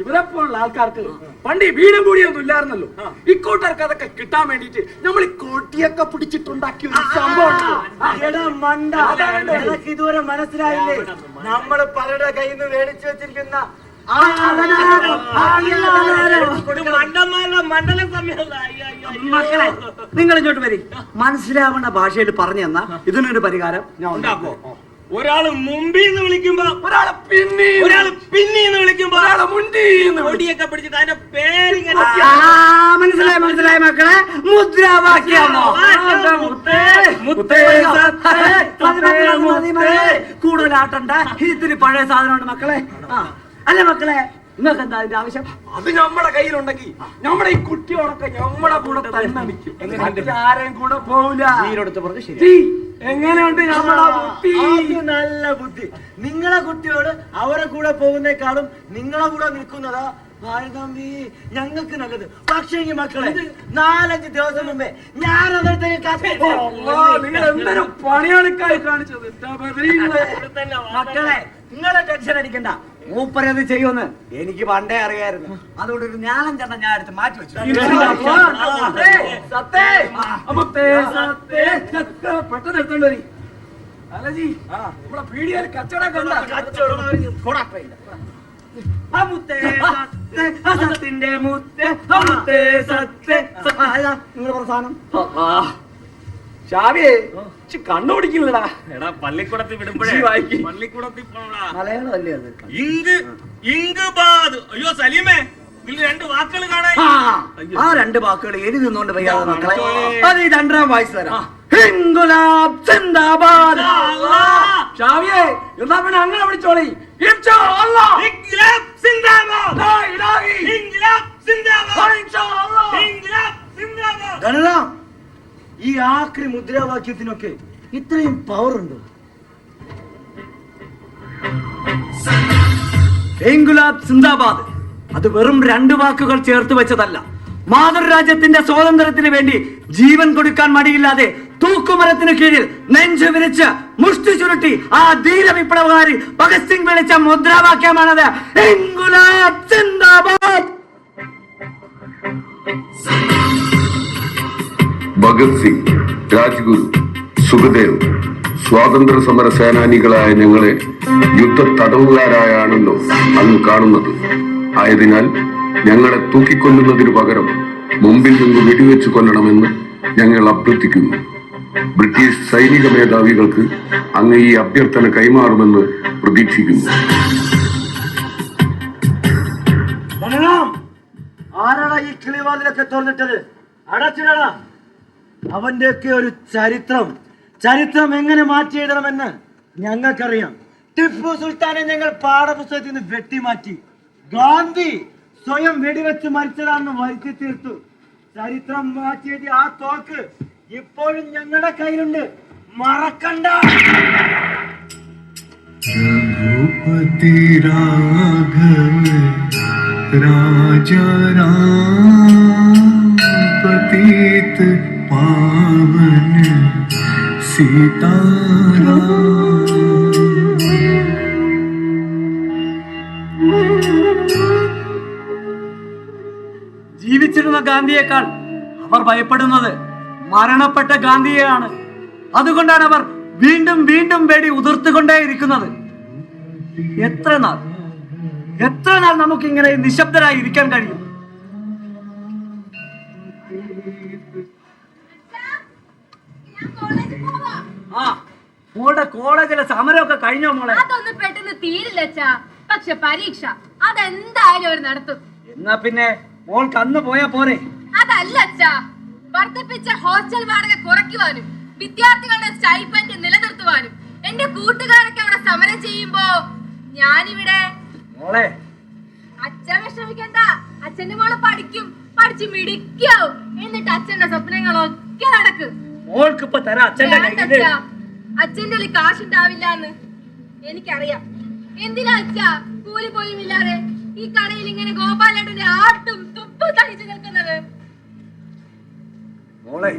ഇവരെപ്പോലുള്ള ആൾക്കാർക്ക് പണ്ട് ഈ വീടും കൂടിയൊന്നും ഇല്ലായിരുന്നല്ലോ. ഇക്കോട്ടർക്ക് അതൊക്കെ കിട്ടാൻ വേണ്ടിട്ട് നമ്മൾ ഈ കോട്ടിയൊക്കെ പിടിച്ചിട്ടുണ്ടാക്കിയ ഒരു സംഭവം. ഇതുവരെ മനസ്സിലായില്ലേ? നമ്മള് പലരുടെ കയ്യിൽ നിന്ന് മേടിച്ചു വെച്ചിരിക്കുന്ന മക്കളെ, നിങ്ങൾ ഇങ്ങോട്ട് വരി. മനസ്സിലാവുന്ന ഭാഷയിൽ പറഞ്ഞു തന്നാ ഇതിനൊരു പരിഹാരം ഞാൻ ഉണ്ടാക്കുമോ? ഒരാള് മുമ്പിൽ നിന്ന് വിളിക്കുമ്പോ ഒരാള് പിന്നീന്ന് വിളിക്കുമ്പോ ഒരാള് മുണ്ടീന്ന് ഒടിയൊക്കെ പിടിച്ചിട്ട് അതിന്റെ പേര് മനസ്സിലായി മക്കളെ. മുദ്രാവാക്യമോ? കൂടുതലാട്ടണ്ട. ഇത്തിരി പഴയ സാധനമുണ്ട് മക്കളെ. അല്ല മക്കളെ, നിങ്ങൾക്ക് എന്താ അതിന്റെ ആവശ്യം? അത് നമ്മുടെ കയ്യിലുണ്ടെങ്കിൽ നമ്മുടെ ഈ കുട്ടിയോടൊക്കെ നമ്മുടെ കൂടെ തന്നെ നിൽക്കും. ആരെയും കൂടെ പോവില്ല. എങ്ങനെയുണ്ട് നമ്മുടെ ബുദ്ധി? നല്ല ബുദ്ധി. നിങ്ങളെ കുട്ടിയോട് അവരെ കൂടെ പോകുന്നേക്കാളും നിങ്ങളെ കൂടെ നിൽക്കുന്നതാ ഭാരതാംബി ഞങ്ങൾക്ക് നല്ലത്. പക്ഷേ ഈ മക്കളെ 4-5 ദിവസം മുമ്പേ ഞാൻ നിങ്ങൾ എന്തൊരു പണിയാണ് കാണിച്ചത്. മക്കളെ, നിങ്ങളെ ടെൻഷൻ അടിക്കണ്ട. മൂപ്പരത് ചെയ്യുമെന്ന് എനിക്ക് പണ്ടേ അറിയായിരുന്നു. അതുകൊണ്ട് ഒരു 4-5 ഞാൻ എടുത്ത് മാറ്റി വെച്ചു. പെട്ടെന്ന് എടുത്തോണ്ട് വരി. അല്ല ജി നമ്മളെ പീടികയിൽ കച്ചവടം കണ്ട സത്തിന്റെ മുത്തേ മുത്തേ സത്തേ നിങ്ങളുടെ പ്രധാനം ഷാവിയെ കണ്ണുപിടിക്കില്ലടാ. എടാ പള്ളിക്കൂടത്തിൽ വിടുമ്പോഴേ പള്ളിക്കൂടത്തിൽ പോണടാ. മലയാളം അല്ലേ അത്? ഇങ്ക്ബാദ്. അയ്യോ സലീമേ, ഇതിൽ രണ്ട് വാക്കുകൾ കാണാൻ. ആ രണ്ട് വാക്കുകൾ എഴുതി നിന്നോണ്ട് വയ്യാതെ മക്കളെ. അത് ഈ രണ്ടാം വായിച്ചു തരാം. ഇൻകുലാബ് സിന്ദാബാദ്. ഷാവിയെ എന്നാ പിന്നെ അങ്ങനെ വിളിച്ചോളി. ഇൻഷാ അല്ലാഹ്. ഇൻക്ലാബ് സിന്ദാബാദ്. ലാ ഇലാഹ ഇൻക്ലാബ് സിന്ദാബാദ്. ഇൻഷാ അല്ലാഹ്. ഇൻക്ലാബ് സിന്ദാബാദ്. ധനറാം, ഈ ആക്രി മുദ്രാവാക്യത്തിനൊക്കെ ഇത്രയും പവർ ഉണ്ടോ? ഇൻകുലാബ് സിന്ദാബാദ് അത് വെറും രണ്ട് വാക്കുകൾ ചേർത്ത് വെച്ചതല്ല. മാതൃരാജ്യത്തിന്റെ സ്വാതന്ത്ര്യത്തിന് വേണ്ടി ജീവൻ കൊടുക്കാൻ മടിയില്ലാതെ തൂക്കുമരത്തിന് കീഴിൽ നെഞ്ചു വിരിച്ച് മുഷ്ടി ചുരുട്ടി ആ ധീര വിപ്ലവകാരി ഭഗത് സിംഗ് വിളിച്ച മുദ്രാവാക്യമാണത്. ഇൻകുലാബ് സിന്ദാബാദ്. ഭഗത് സിംഗ്, രാജ്ഗുരു, സുഖദേവ് സ്വാതന്ത്ര്യ സമര സേനാനികളായ ഞങ്ങളെ യുദ്ധ തടവുകാരായാണല്ലോ അന്ന് കാണുന്നത്. ആയതിനാൽ ഞങ്ങളെ തൂക്കിക്കൊല്ലുന്നതിനു പകരം മുമ്പിൽ നിന്ന് വെടിവെച്ച് കൊല്ലണമെന്ന് ഞങ്ങൾ അഭ്യർത്ഥിക്കുന്നു. ബ്രിട്ടീഷ് സൈനിക മേധാവികൾക്ക് അങ്ങ് ഈ അഭ്യർത്ഥന കൈമാറുമെന്ന് പ്രതീക്ഷിക്കുന്നു. ധനറാം, ആരാടാ ഈ കിളിവാതിലൊക്കെ തുറന്നിട്ടത്? അടച്ചിടടാ. അവന്റെയൊക്കെ ഒരു ചരിത്രം എങ്ങനെ മാറ്റി എഴുതണമെന്ന് ഞങ്ങൾക്കറിയാം. ടിപ്പു സുൽത്താനെ ഞങ്ങൾ പാഠപുസ്തകത്തിൽ നിന്ന് വെട്ടിമാറ്റി. ഗാന്ധി സ്വയം വെടിവെച്ച് മരിച്ചതാണെന്ന് വരുത്തി തീർത്തു. ചരിത്രം മാറ്റിയത് ആ തോക്ക് ഇപ്പോഴും ഞങ്ങളുടെ കയ്യിലുണ്ട്, മറക്കണ്ട. രഘുപതി രാഘവ രാജാ രാം പതിത് പാവന സീതാരാം. ജീവിച്ചിരുന്ന ഗാന്ധിയേക്കാൾ അവർ ഭയപ്പെടുന്നത് മരണപ്പെട്ട ഗാന്ധിയെയാണ്. അതുകൊണ്ടാണ് അവർ വീണ്ടും വീണ്ടും വെടി ഉതിർത്തുകൊണ്ടേയിരിക്കുന്നത്. എത്ര നാൾ നമുക്കിങ്ങനെ നിശബ്ദരായി ഇരിക്കാൻ കഴിയും? ആ മോളുടെ കോളേജിലെ സമരമൊക്കെ കഴിഞ്ഞോ മോളെ? അതൊന്നും പെട്ടെന്ന് തീരില്ല അച്ഛാ. പക്ഷെ പരീക്ഷ അതെന്തായാലും അവർ നടത്തും. എന്നാ പിന്നെ മോൾക്ക് അന്ന് പോയാ പോരെ? അതല്ല അച്ഛാ, വർദ്ധിപ്പിച്ച ഹോസ്റ്റൽ വാടക കുറയ്ക്കുവാനും വിദ്യാർത്ഥികളുടെ സ്റ്റൈപ്പൻഡ് നിലനിർത്തുവാനും എന്റെ കൂട്ടുകാരൊക്കെ അവിടെ സമരം ചെയ്യുമ്പോ ഞാനിവിടെ. മോളെ അച്ഛൻ വിഷമിക്കണ്ട. അച്ഛന്റെ മോള് പഠിച്ച് മിടിക്കാവും. എന്നിട്ട് അച്ഛന്റെ സ്വപ്നങ്ങളൊക്കെ നടക്കും. മോൾക്ക് ഇപ്പൊ തരാം അച്ഛന്റെ കയ്യില്. അച്ഛന്റെ കാശുണ്ടാവില്ല എന്ന് എനിക്കറിയാം. എന്തിനാ അച്ഛാ കൂലി പോലും ഇല്ലാതെ ഈ കടയിൽ ഇങ്ങനെ ഗോപാലേട്ടന്റെ ആട്ടും തുപ്പും സഹിച്ചു നിൽക്കുന്നത്? മോളെ,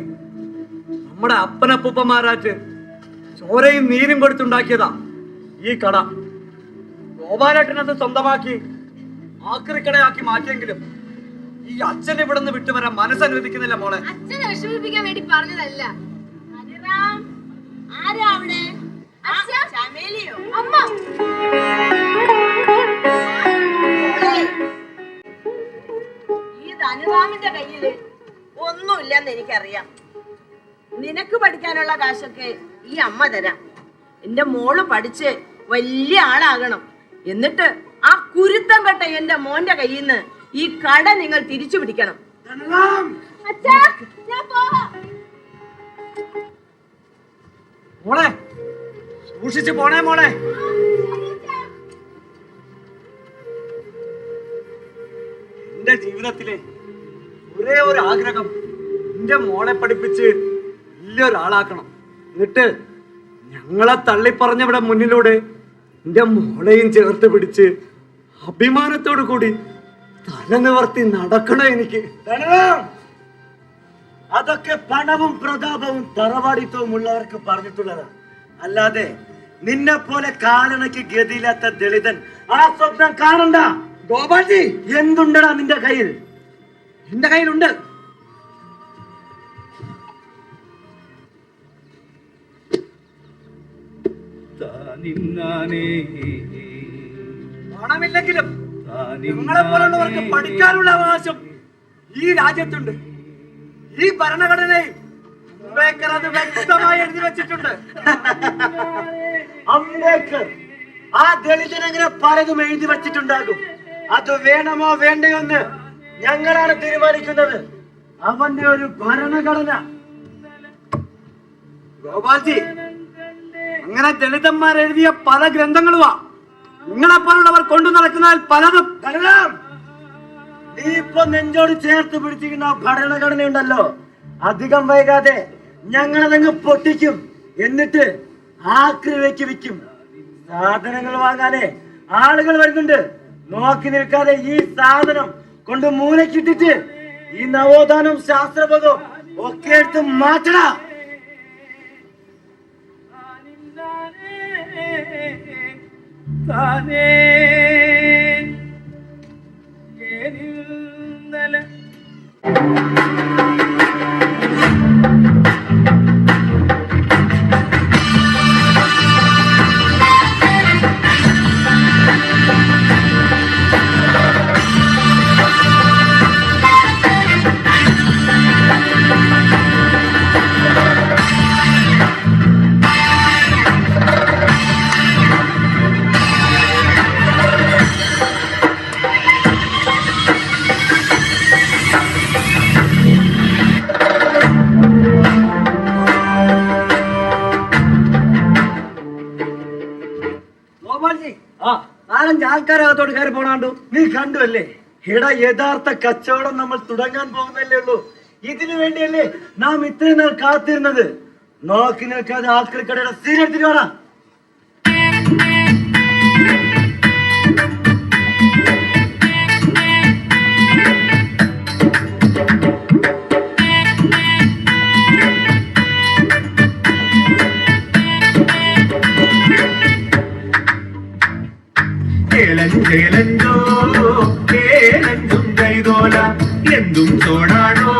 നമ്മുടെ അപ്പനപ്പൂപ്പന്മാരാറ്റ് ചോരയും നീരും കൊടുത്തുണ്ടാക്കിയതാ ഈ കട. ഗോപാലേട്ടനത് സ്വന്തമാക്കി ആക്രിക്കടയാക്കി മാറ്റിയെങ്കിലും ഈ അച്ഛൻ ഇവിടെ നിന്ന് വിട്ടുവരാൻ മനസ്സനുവദിക്കുന്നില്ല മോളെ. അച്ഛനെ വിഷമിപ്പിക്കാൻ വേണ്ടി പറഞ്ഞതല്ല. ആരാ അവിടെ? അമ്മ. ഈ ധനുറാമിന്റെ കയ്യില് ഒന്നുമില്ലെന്ന് എനിക്കറിയാം. നിനക്ക് പഠിക്കാനുള്ള കാശൊക്കെ ഈ അമ്മ തരാം. എന്റെ മോള് പഠിച്ച് വലിയ ആളാകണം. എന്നിട്ട് ആ കുരുത്തം കെട്ട എന്റെ മോന്റെ കയ്യിൽ നിന്ന് ഈ കട നിങ്ങൾ തിരിച്ചു പിടിക്കണം. അച്ഛാ, ഞാൻ പോവാം. മോളെ സൂക്ഷിച്ചു പോണേ മോളെ. എന്റെ ജീവിതത്തിലെ ഒരേ ഒരു ആഗ്രഹം എന്റെ മോളെ പഠിപ്പിച്ച് വലിയൊരാളാക്കണം. എന്നിട്ട് ഞങ്ങളെ തള്ളിപ്പറഞ്ഞവിടെ മുന്നിലൂടെ എന്റെ മോളെയും ചേർത്ത് പിടിച്ച് അഭിമാനത്തോടു കൂടി തല നിവർത്തി നടക്കണം എനിക്ക്. അതൊക്കെ പണവും പ്രതാപവും തറവാടിത്തവും ഉള്ളവർക്ക് പറഞ്ഞിട്ടുള്ളതാ. അല്ലാതെ നിന്നെ പോലെ കാലണയ്ക്ക് ഗതിയില്ലാത്ത ദളിതൻ ആ സ്വപ്നം കാണണ്ട. ഗോപാൽജി, എന്തുണ്ടടാ നിന്റെ കയ്യിൽ? എന്റെ കയ്യിലുണ്ട്. പണമില്ലെങ്കിലും നിങ്ങളെ പോലുള്ളവർക്ക് പഠിക്കാനുള്ള അവകാശം ഈ രാജ്യത്തുണ്ട്. ഈ ഭരണഘടനയിൽ അംബേദ്കർ അത് വ്യക്തമായി എഴുതി വെച്ചിട്ടുണ്ട്. അംബേദ്കർ ആ ദളിതനെങ്ങനെ പലതും എഴുതി വെച്ചിട്ടുണ്ടാകും. അത് വേണമോ വേണ്ടയോ എന്ന് ഞങ്ങളാണ് തീരുമാനിക്കുന്നത്. അവന്റെ ഒരു ഭരണഘടന. ഗോപാൽജി, അങ്ങനെ ദളിതന്മാർ എഴുതിയ പല ഗ്രന്ഥങ്ങളുമാ നിങ്ങളെപ്പോലുള്ളവർ കൊണ്ടു നടക്കുന്നതിൽ പലതും. നീ ഇപ്പൊ നെഞ്ചോട് ചേർത്ത് പിടിച്ചിരിക്കുന്ന ഭരണഘടന ഉണ്ടല്ലോ, അധികം വൈകാതെ ഞങ്ങളതങ്ങ് പൊട്ടിക്കും. എന്നിട്ട് ആക്രി വിൽക്കും. സാധനങ്ങൾ വാങ്ങാനേ ആളുകൾ വരുന്നുണ്ട്. നോക്കി നിൽക്കാതെ ഈ സാധനം കൊണ്ട് മൂലക്കിട്ടിട്ട് ഈ നവോത്ഥാനം ശാസ്ത്രബോധവും ഒക്കെ എടുത്ത് മാറ്റടാ. നാലഞ്ച് ആൾക്കാരകത്തോട്ട് കയറി പോണാണ്ടു. നീ കണ്ടു അല്ലേ? എടാ, യഥാർത്ഥ കച്ചവടം നമ്മൾ തുടങ്ങാൻ പോകുന്നല്ലേ ഉള്ളൂ. ഇതിനു വേണ്ടിയല്ലേ നാം ഇത്രയും നാൾ കാത്തിരുന്നത്. നോക്കി നിൽക്കാതെ ആക്രിക്കടയുടെ സീനെടുത്തിട്ട് വേണം. ചേലഞ്ചോ ചേലഞ്ചും കൈതോല എന്തും ചോടാടോ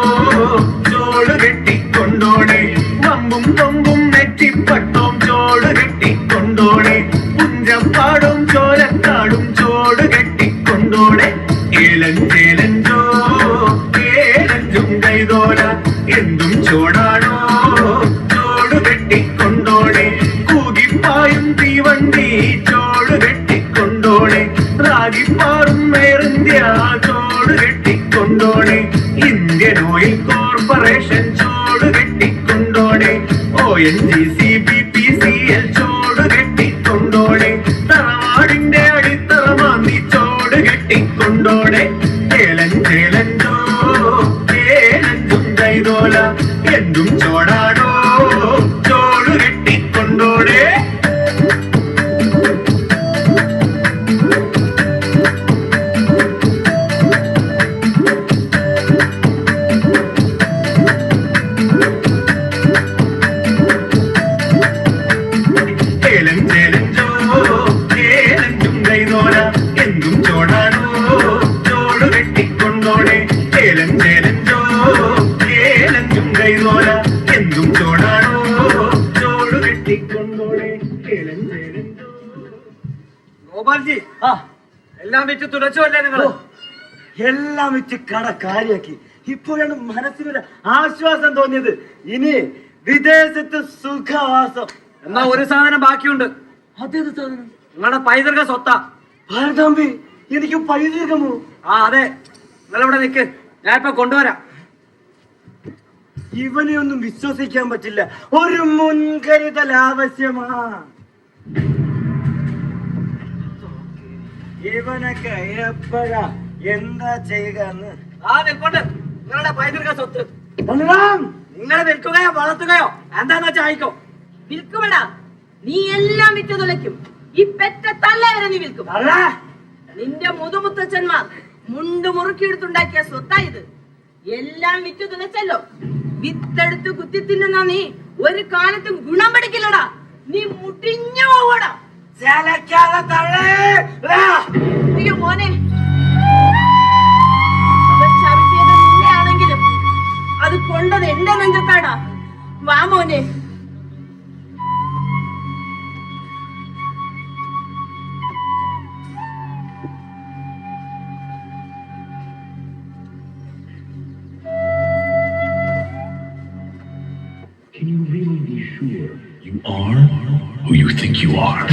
ചോട് കെട്ടിക്കൊണ്ടോണേ വമ്പും കൊമ്പും നെറ്റിപ്പട്ടോം ചോട് കെട്ടിക്കൊണ്ടോണേ പുഞ്ചപ്പാടും ചോലക്കാടും ചോട് കെട്ടിക്കൊണ്ടോണേ ചേലഞ്ചോ ചേലഞ്ചും കൈതോല എന്തും ചോടാടോ ചോട് കെട്ടിക്കൊണ്ടോണേ കൂകിപ്പായും തീവണ്ടി ചോട് കെട്ടിക്കൊണ്ടോണേ റാഗിപ്പാറും എയർ ഇന്ത്യ ചോട് കെട്ടിക്കൊണ്ടോണേ ഇന്ത്യൻ ഓയിൽ കോർപ്പറേഷൻ ചോട് കെട്ടിക്കൊണ്ടോണേ ONGC BPCL ചോട് കെട്ടിക്കൊണ്ടോണേ തറവാടിന്റെ അടിത്തറ മാന്തി ചോട് കെട്ടിക്കൊണ്ടോണേ ചേലഞ്ചോ ചേലഞ്ചും കൈതോല എന്തും ചോടാടോ ചോട് കെട്ടിക്കൊണ്ടോണേ എന്തും ചോടാടോ ചോട് കെട്ടിക്കൊണ്ടോണേ ചേലഞ്ചോ ചേലഞ്ചും കൈതോല എന്തും ചോടാടോ ചോട് കെട്ടിക്കൊണ്ടോണേ ചേലഞ്ചോ. ഗോപാൽജി, എല്ലാം വിറ്റ് തുടച്ചല്ലേ നിങ്ങള്? എല്ലാം വെച്ച് കട കാര്യാക്കി. ഇപ്പോഴാണ് മനസ്സിനൊരു ആശ്വാസം തോന്നിയത്. ഇനി വിദേശത്ത് സുഖവാസം. എന്നാ ഒരു സാധനം ബാക്കിയുണ്ട്. അതേത് സാധനം? നിങ്ങളുടെ പൈതൃക സ്വത്താ. ഭാരതാംബി, എനിക്ക് പൈതൃകമോ? അതെ, നിങ്ങളിവിടെ നിൽക്ക്, ഞാൻ ഇപ്പൊ കൊണ്ടുവരാം. ഇവനെ ഒന്നും വിശ്വസിക്കാൻ പറ്റില്ല. ഒരു മുൻകരുതൽ ആവശ്യമാ. ഇവനൊക്കെ എപ്പോഴാ എന്താ ചെയ്യുക? നിൽക്കൊണ്ട് നിങ്ങളുടെ പൈതൃക സ്വത്ത് ബലറാം, നിങ്ങൾ വിൽക്കുകയോ വളർത്തുകയോ എന്താന്ന് വെച്ചാൽ ആയിക്കോ. വിൽക്കുമടാ, നീ എല്ലാം വിറ്റ് തുലയ്ക്കും. ഈ പെറ്റ തള്ള വരെ നീ വിൽക്കും. നിന്റെ മുതുമുത്തച്ഛന്മാർ മുണ്ട് മുറുക്കിയെടുത്തുണ്ടാക്കിയ സ്വത്തായത്. എല്ലാം വിറ്റ് തുലച്ചല്ലോ. വിത്തെടുത്ത് കുത്തി തിന്നുന്ന നീ ഒരു കാലത്തും ഗുണം പഠിക്കില്ലടാ. നീ മുട്ടിഞ്ഞു പോവടാ. അയ്യോ മോനെ, അവൻ ചവിട്ടിയത് നിന്നെയാണെങ്കിലും അത് കൊണ്ടത് എന്റെ നെഞ്ചത്താടാ. വാ മോനെ. you are who you think you are.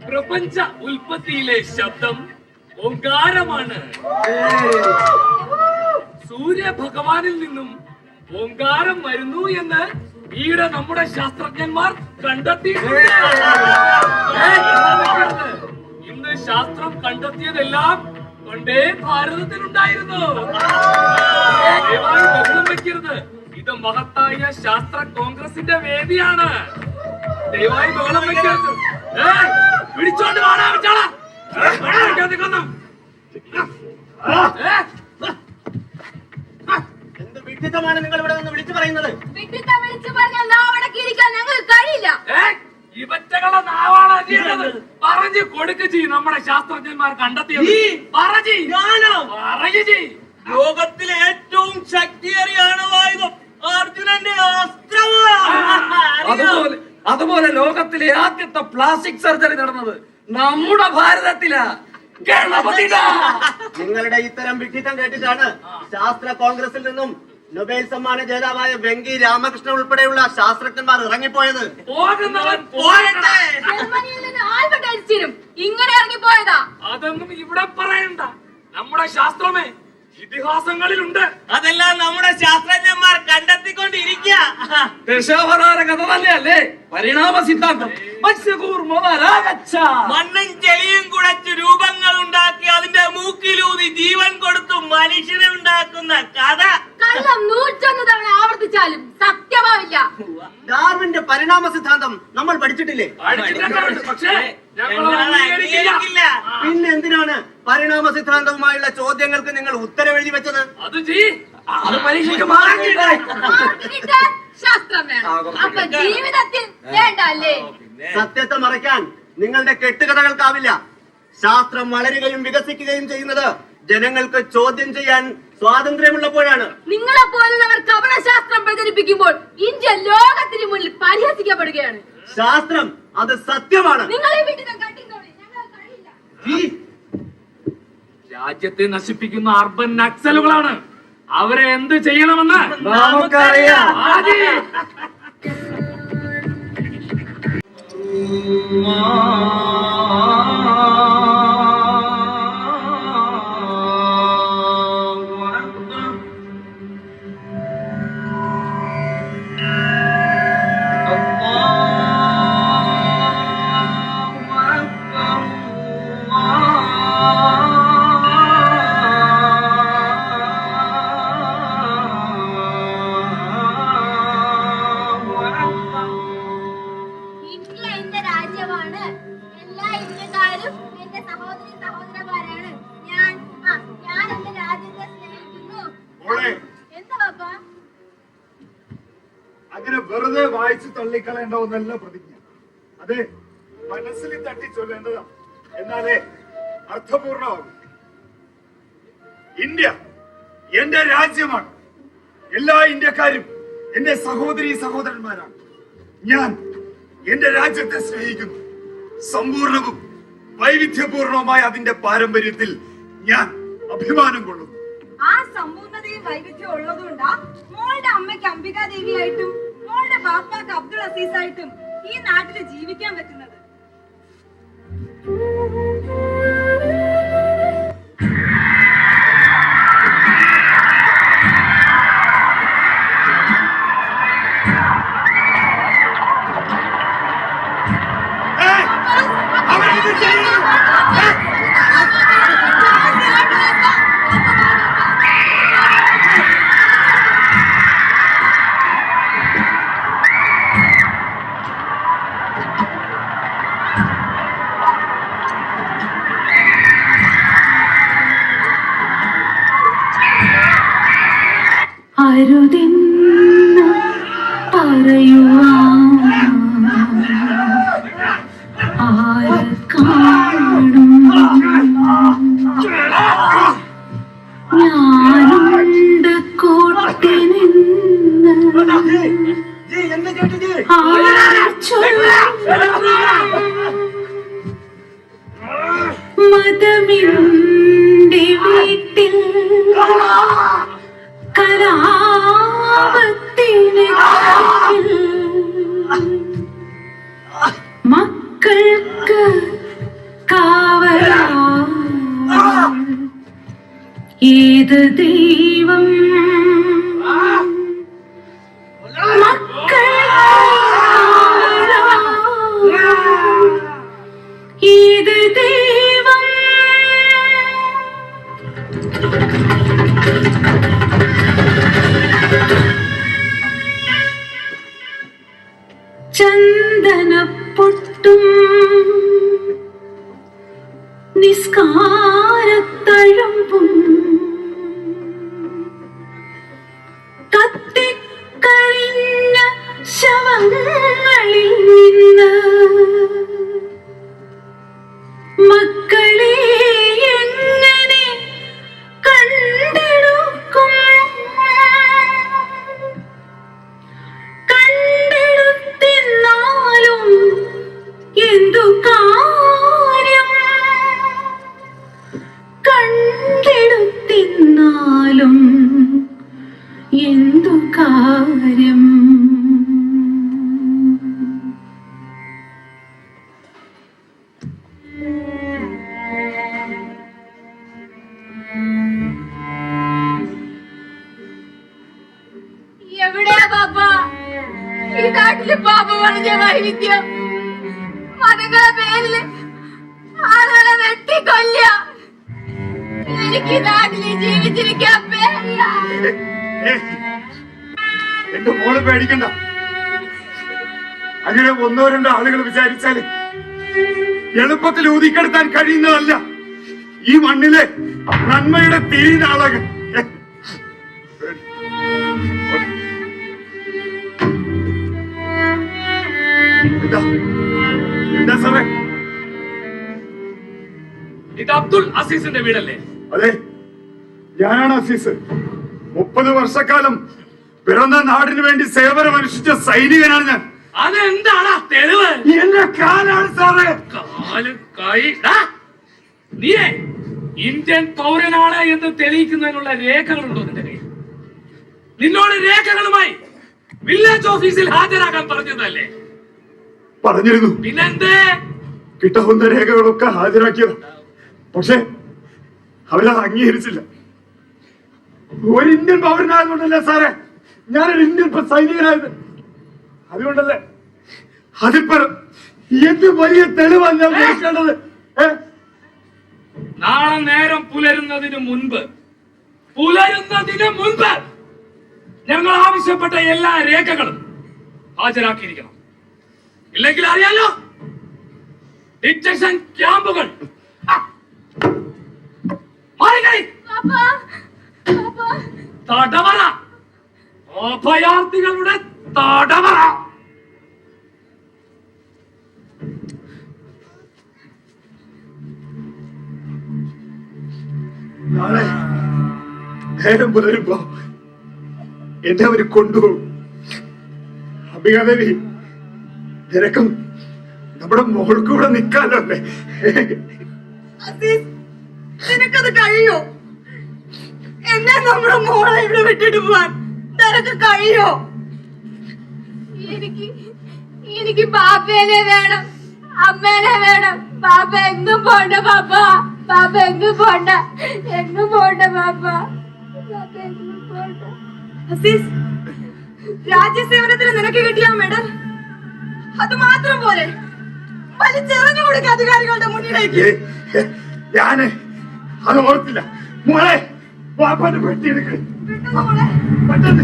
പ്രപഞ്ച ഉൽപ്പത്തിയിലെ ശബ്ദം ഓങ്കാരമാണ്. സൂര്യഭഗവാനിൽ നിന്നും ഓങ്കാരം വരുന്നു എന്ന് ഈയിടെ നമ്മുടെ ശാസ്ത്രജ്ഞന്മാർ കണ്ടെത്തിയിട്ടുണ്ട്. ഇന്ന് ശാസ്ത്രം കണ്ടെത്തിയതെല്ലാം പണ്ടേ ഭാരതത്തിലുണ്ടായിരുന്നു. ദയവായി ബഹളം വെക്കരുത്. ഇത് മഹത്തായ ശാസ്ത്ര കോൺഗ്രസിന്റെ വേദിയാണ്. ദയവായി ബഹളം വെക്കരുത്. പിടിച്ചോണ്ട് എന്ത് വിഡ്ഢിത്തമാണ് നിങ്ങൾ ഇവിടെ നിന്ന് വിളിച്ചു പറയുന്നത്? വിഡ്ഢിത്തം വിളിച്ചു പറഞ്ഞാൽ നാവടക്കിയിരിക്കാൻ ഞങ്ങൾക്ക് കഴിയില്ല. ഇവറ്റകളുടെ നാവാണ് ചെയ്യുന്നത്. പറഞ്ഞു കൊടുക്ക ചെയ്യും നമ്മുടെ ശാസ്ത്രജ്ഞന്മാർ കണ്ടെത്തിയത്. ലോകത്തിലെ ഏറ്റവും ശക്തിയേറിയ ആണവായുധം അർജുനന്റെ അസ്ത്രമാണ്. അതുപോലെ ലോകത്തിലെ ആദ്യത്തെ പ്ലാസ്റ്റിക് സർജറി നടന്നത് നമ്മുടെ ഭാരതത്തിലാ. നിങ്ങളുടെ ഇത്തരം വിഡ്ഢിത്തം കേട്ടിട്ടാണ് ശാസ്ത്ര കോൺഗ്രസിൽ നിന്നും നൊബേൽ സമ്മാന ജേതാവായ വെങ്കി രാമകൃഷ്ണൻ ഉൾപ്പെടെയുള്ള ശാസ്ത്രജ്ഞന്മാർ ഇറങ്ങിപ്പോയത്. ജർമ്മനിയിൽ നിന്ന് ആൽബർട്ട് ഐൻസ്റ്റീനും ഇങ്ങനെ ഇറങ്ങിപ്പോയതാ. അതൊന്നും ഇവിടെ പറയണ്ട. നമ്മുടെ ശാസ്ത്രമേ ഇതിഹാസങ്ങളിലുണ്ട്. അതെല്ലാം നമ്മുടെ ശാസ്ത്രജ്ഞന്മാർ കണ്ടെത്തിക്കൊണ്ടിരിക്കുക. ദശാവതാര കഥ തന്നെയല്ലേ പരിണാമ സിദ്ധാന്തം. മണ്ണും ചെളിയും കുഴച്ച് രൂപങ്ങൾ ഉണ്ടാക്കി അതിന്റെ മൂക്കിലൂതി ജീവൻ കൊടുത്തു മനുഷ്യനെ ഉണ്ടാക്കുന്ന കഥ കള്ളം 101 തവണ ആവർത്തിച്ചാലും സത്യമാവില്ല. ഡാർവിന്റെ പരിണാമ സിദ്ധാന്തം നമ്മൾ പഠിച്ചിട്ടില്ലേ? പക്ഷേ പിന്നെ എന്തിനാണ് പരിണാമ സിദ്ധാന്തവുമായുള്ള ചോദ്യങ്ങൾക്ക് നിങ്ങൾ ഉത്തരവെഴുതി വെച്ചത്? അത് പരീക്ഷയ്ക്ക് ശാസ്ത്രം വേണം. അപ്പൊ ജീവിതത്തിൽ വേണ്ട അല്ലേ? സത്യത്തെ മറയ്ക്കാൻ നിങ്ങളുടെ കെട്ടുകഥകൾക്കാവില്ല. ശാസ്ത്രം വളരുകയും വികസിക്കുകയും ചെയ്യുന്നത് ജനങ്ങൾക്ക് ചോദ്യം ചെയ്യാൻ സ്വാതന്ത്ര്യമുള്ളപ്പോഴാണ്. നിങ്ങളെ പോലുള്ളവർ കപടശാസ്ത്രം പ്രചരിപ്പിക്കുമ്പോൾ ഇന്ത്യ ലോകത്തിന് മുന്നിൽ പരിഹസിക്കപ്പെടുകയാണ്. ശാസ്ത്രം അത് സത്യമാണ്. നിങ്ങളെ വീട്ടിൽ കണ്ടിട്ടോളി, ഞങ്ങൾ കഴിയില്ല. രാജ്യത്തെ നശിപ്പിക്കുന്ന അർബൻ നക്സലുകളാണ്. അവരെ എന്ത് ചെയ്യണമെന്ന് നമുക്കറിയാം. അങ്ങനെ വെറുതെ വായിച്ചു തള്ളിക്കളയേണ്ട ഒന്നല്ല പ്രതിജ്ഞ. അതെ, മനസ്സിൽ തട്ടി ചൊല്ലേണ്ടതാണ്. എന്നാലേ അർത്ഥപൂർണമാകും. ഇന്ത്യ എന്റെ രാജ്യമാണ്. എല്ലാ ഇന്ത്യക്കാരും എന്റെ സഹോദരീ സഹോദരന്മാരാണ്. ഞാൻ എന്റെ രാജ്യത്തെ സ്നേഹിക്കുന്നു. സമ്പൂർണവും വൈവിധ്യപൂർണവുമായ അതിന്റെ പാരമ്പര്യത്തിൽ ഞാൻ അഭിമാനം കൊള്ളുന്നു. ആ സമ്പൂർണതയും വൈവിധ്യവും ഉള്ളതുകൊണ്ടാ മോളുടെ അമ്മയ്ക്ക് അംബികാദേവിയായിട്ടും മോളുടെ ബാപ്പാക്ക് അബ്ദുൾ അസീസായിട്ടും ഈ നാട്ടിൽ ജീവിക്കാൻ പറ്റുന്നത്. അരുതെന്ന് പറയുവാൻ ആര് കാണും? ഞാനുണ്ട് മതമിന്റെ വീട്ടിൽ കലാപത്തിന് മക്കൾക്ക് കാവലാ ഏത് ദൈവം ഏത് ദൈവം ചന്ദനപ്പൊട്ടും നിസ്കാരത്തഴമ്പും കത്തിക്കരിഞ്ഞ ശവങ്ങളിൽ നിന്ന് മക്കളെ എങ്ങനെ കണ്ടെടുക്കും? കണ്ടെടുത്തിന്നാലും എന്തു കാര്യം? കണ്ടെടുത്തിന്നാലും എന്തു കാര്യം? എവിടെയാ പാപ്പ ഈ നാട്ടില് പാപ്പ പറഞ്ഞ വൈവിധ്യം? മതങ്ങളെ പേരില് ആളുകളെ വെട്ടിക്കൊല്ല. എനിക്ക് ഈ നാട്ടില് ജീവിച്ചിരിക്കാൻ പേടിയ. എന്റെ മോള് പേടിക്കണ്ട. അങ്ങനെ ഒന്നോ രണ്ടോ ആളുകൾ വിചാരിച്ചാല് എളുപ്പത്തിൽ ഊതിക്കെടുത്താൻ കഴിയുന്നതല്ല ഈ മണ്ണിലെ നന്മയുടെ തീനാളകൾ. എന്താ സാറേ? ഇത് അബ്ദുൾ അസീസിന്റെ വീടല്ലേ? അതെ, ഞാനാണ് അസീസ്. 30 വർഷക്കാലം പിറന്ന നാടിന് വേണ്ടി സേവനമനുഷ്ഠിച്ച സൈനികനാണ് ഞാൻ. അതെന്താണ് തെളിവ്? എന്റെ കാലാണ് സാറേ. കാല് കൈ. നീയേ ഇന്ത്യൻ പൗരനാണ് എന്ന് തെളിയിക്കുന്നതിനുള്ള രേഖകളുണ്ടോ നിന്റെ കയ്യിൽ? നിന്നോട് രേഖകളുമായി വില്ലേജ് ഓഫീസിൽ ഹാജരാക്കാൻ പറഞ്ഞതല്ലേ? പറഞ്ഞിരുന്നു. പിന്നെന്തേ? കിട്ടാവുന്ന രേഖകളൊക്കെ ഹാജരാക്കിയത്. പക്ഷെ അവരത് അംഗീകരിച്ചില്ല. ഒരു ഇന്ത്യൻ പൗരനായതുകൊണ്ടല്ലേ സാറേ ഞാനൊരു ഇന്ത്യൻ സൈനികനായത്? അതുകൊണ്ടല്ലേ? അതിപ്പോ എന്ത് വലിയ തെളിവാണ് ഞാൻ കൊടുക്കേണ്ടത്? നാളെ നേരം പുലരുന്നതിന് മുൻപ് ഞങ്ങൾ ആവശ്യപ്പെട്ട എല്ലാ രേഖകളും ഹാജരാക്കിയിരിക്കണം. ഇല്ലെങ്കിൽ അറിയാലോ, ഡിറ്റൻഷൻ ക്യാമ്പുകൾ. തടവറ, അഭയാർത്ഥികളുടെ തടവറ. നാളെ നേരം പുലരുമ്പോ എന്നെ അവര് കൊണ്ടുപോകും. അംബികാദേവി, നിനക്കും നമ്മുടെ മോൾക്ക് കൂടെ നിൽക്കാലോ അല്ലേ? നിനക്കത് കഴിയോ? എന്നെ നമ്മുടെ മോളെ ഇവിടെ വിട്ടിട്ട് പോവാൻ നിനക്ക് കഴിയോ? എനിക്ക് ബാപ്പേനെ വേണം, അമ്മേനെ വേണം. ബാപ്പ എങ്ങും പോണ്ട പാപ്പ. ബാപ്പ എങ്ങും പോണ്ട, എങ്ങും പോണ്ട പാപ്പ. ബാപ്പ എങ്ങും പോണ്ട. അസീസ്, രാജ്യസേവനത്തിന് നിനക്ക് കിട്ടിയ മെഡൽ അത് മാത്രം പോലെ വലിച്ചെറിഞ്ഞു കൊടുക്കുക അധികാരികളുടെ മുന്നിലേക്ക്. ഞാന് അത് ഓർത്തില്ല. മോളെ വാപ്പാന്റെ പെട്ടിയെടുക്ക. പെട്ടെന്ന്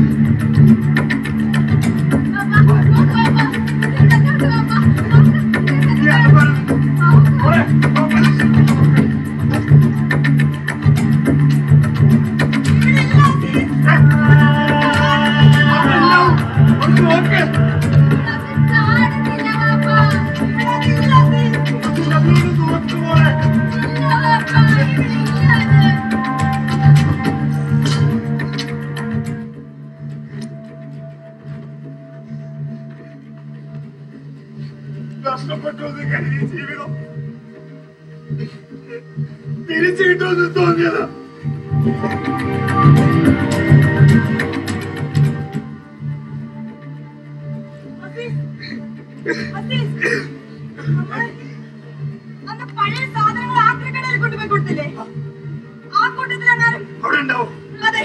തിരിച്ചു കിട്ടുമെന്ന് തോന്നിയതാ. അന്ന് പഴയ സാധനങ്ങൾ ആക്രിക്കടയിൽ കൊണ്ടുപോയി കൊടുത്തില്ലേ? ആ കൂട്ടത്തിലെങ്ങാനും അവിടെ ഉണ്ടാവും. അതെ,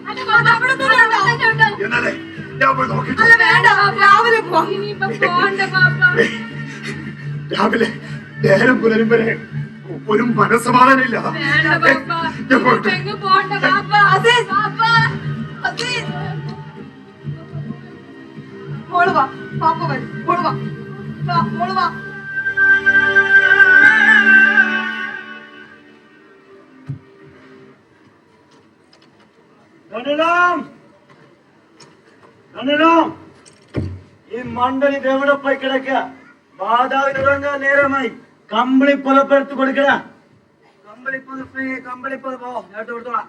അത് അവിടെ തന്നെ ഉണ്ടാവും. എന്നാലേ ഞാൻ പോയി നോക്കിട്ട് അല്ല വേണ്ട, രാവിലെ പോവാം. ഇനിയിപ്പം പോണ്ട പാപ്പ. രാവിലെ നേരം പുലരും വരെ ഒരു മനസ്സമാധാനം ഇല്ല. വേണ്ട പാപ്പ, ഞാൻ പോയിട്ട് എങ്ങ് പോണ്ട പാപ്പ. അസീസ്, പാപ്പ, അസീസ്. മോള് വാ, പാപ്പ വരും. മോള് വാ, വാ, മോള് വാ. ഈ മണ്ടൽ ഇത് എവിടെ പോയി കിടക്കുക? മാതാവിന് ഉറങ്ങാൻ നേരമായി. കമ്പിളി പുലപ്പെടുത്ത് കൊടുക്കണ. കമ്പളിപ്പോ നേരത്തെ കൊടുത്തോളാം.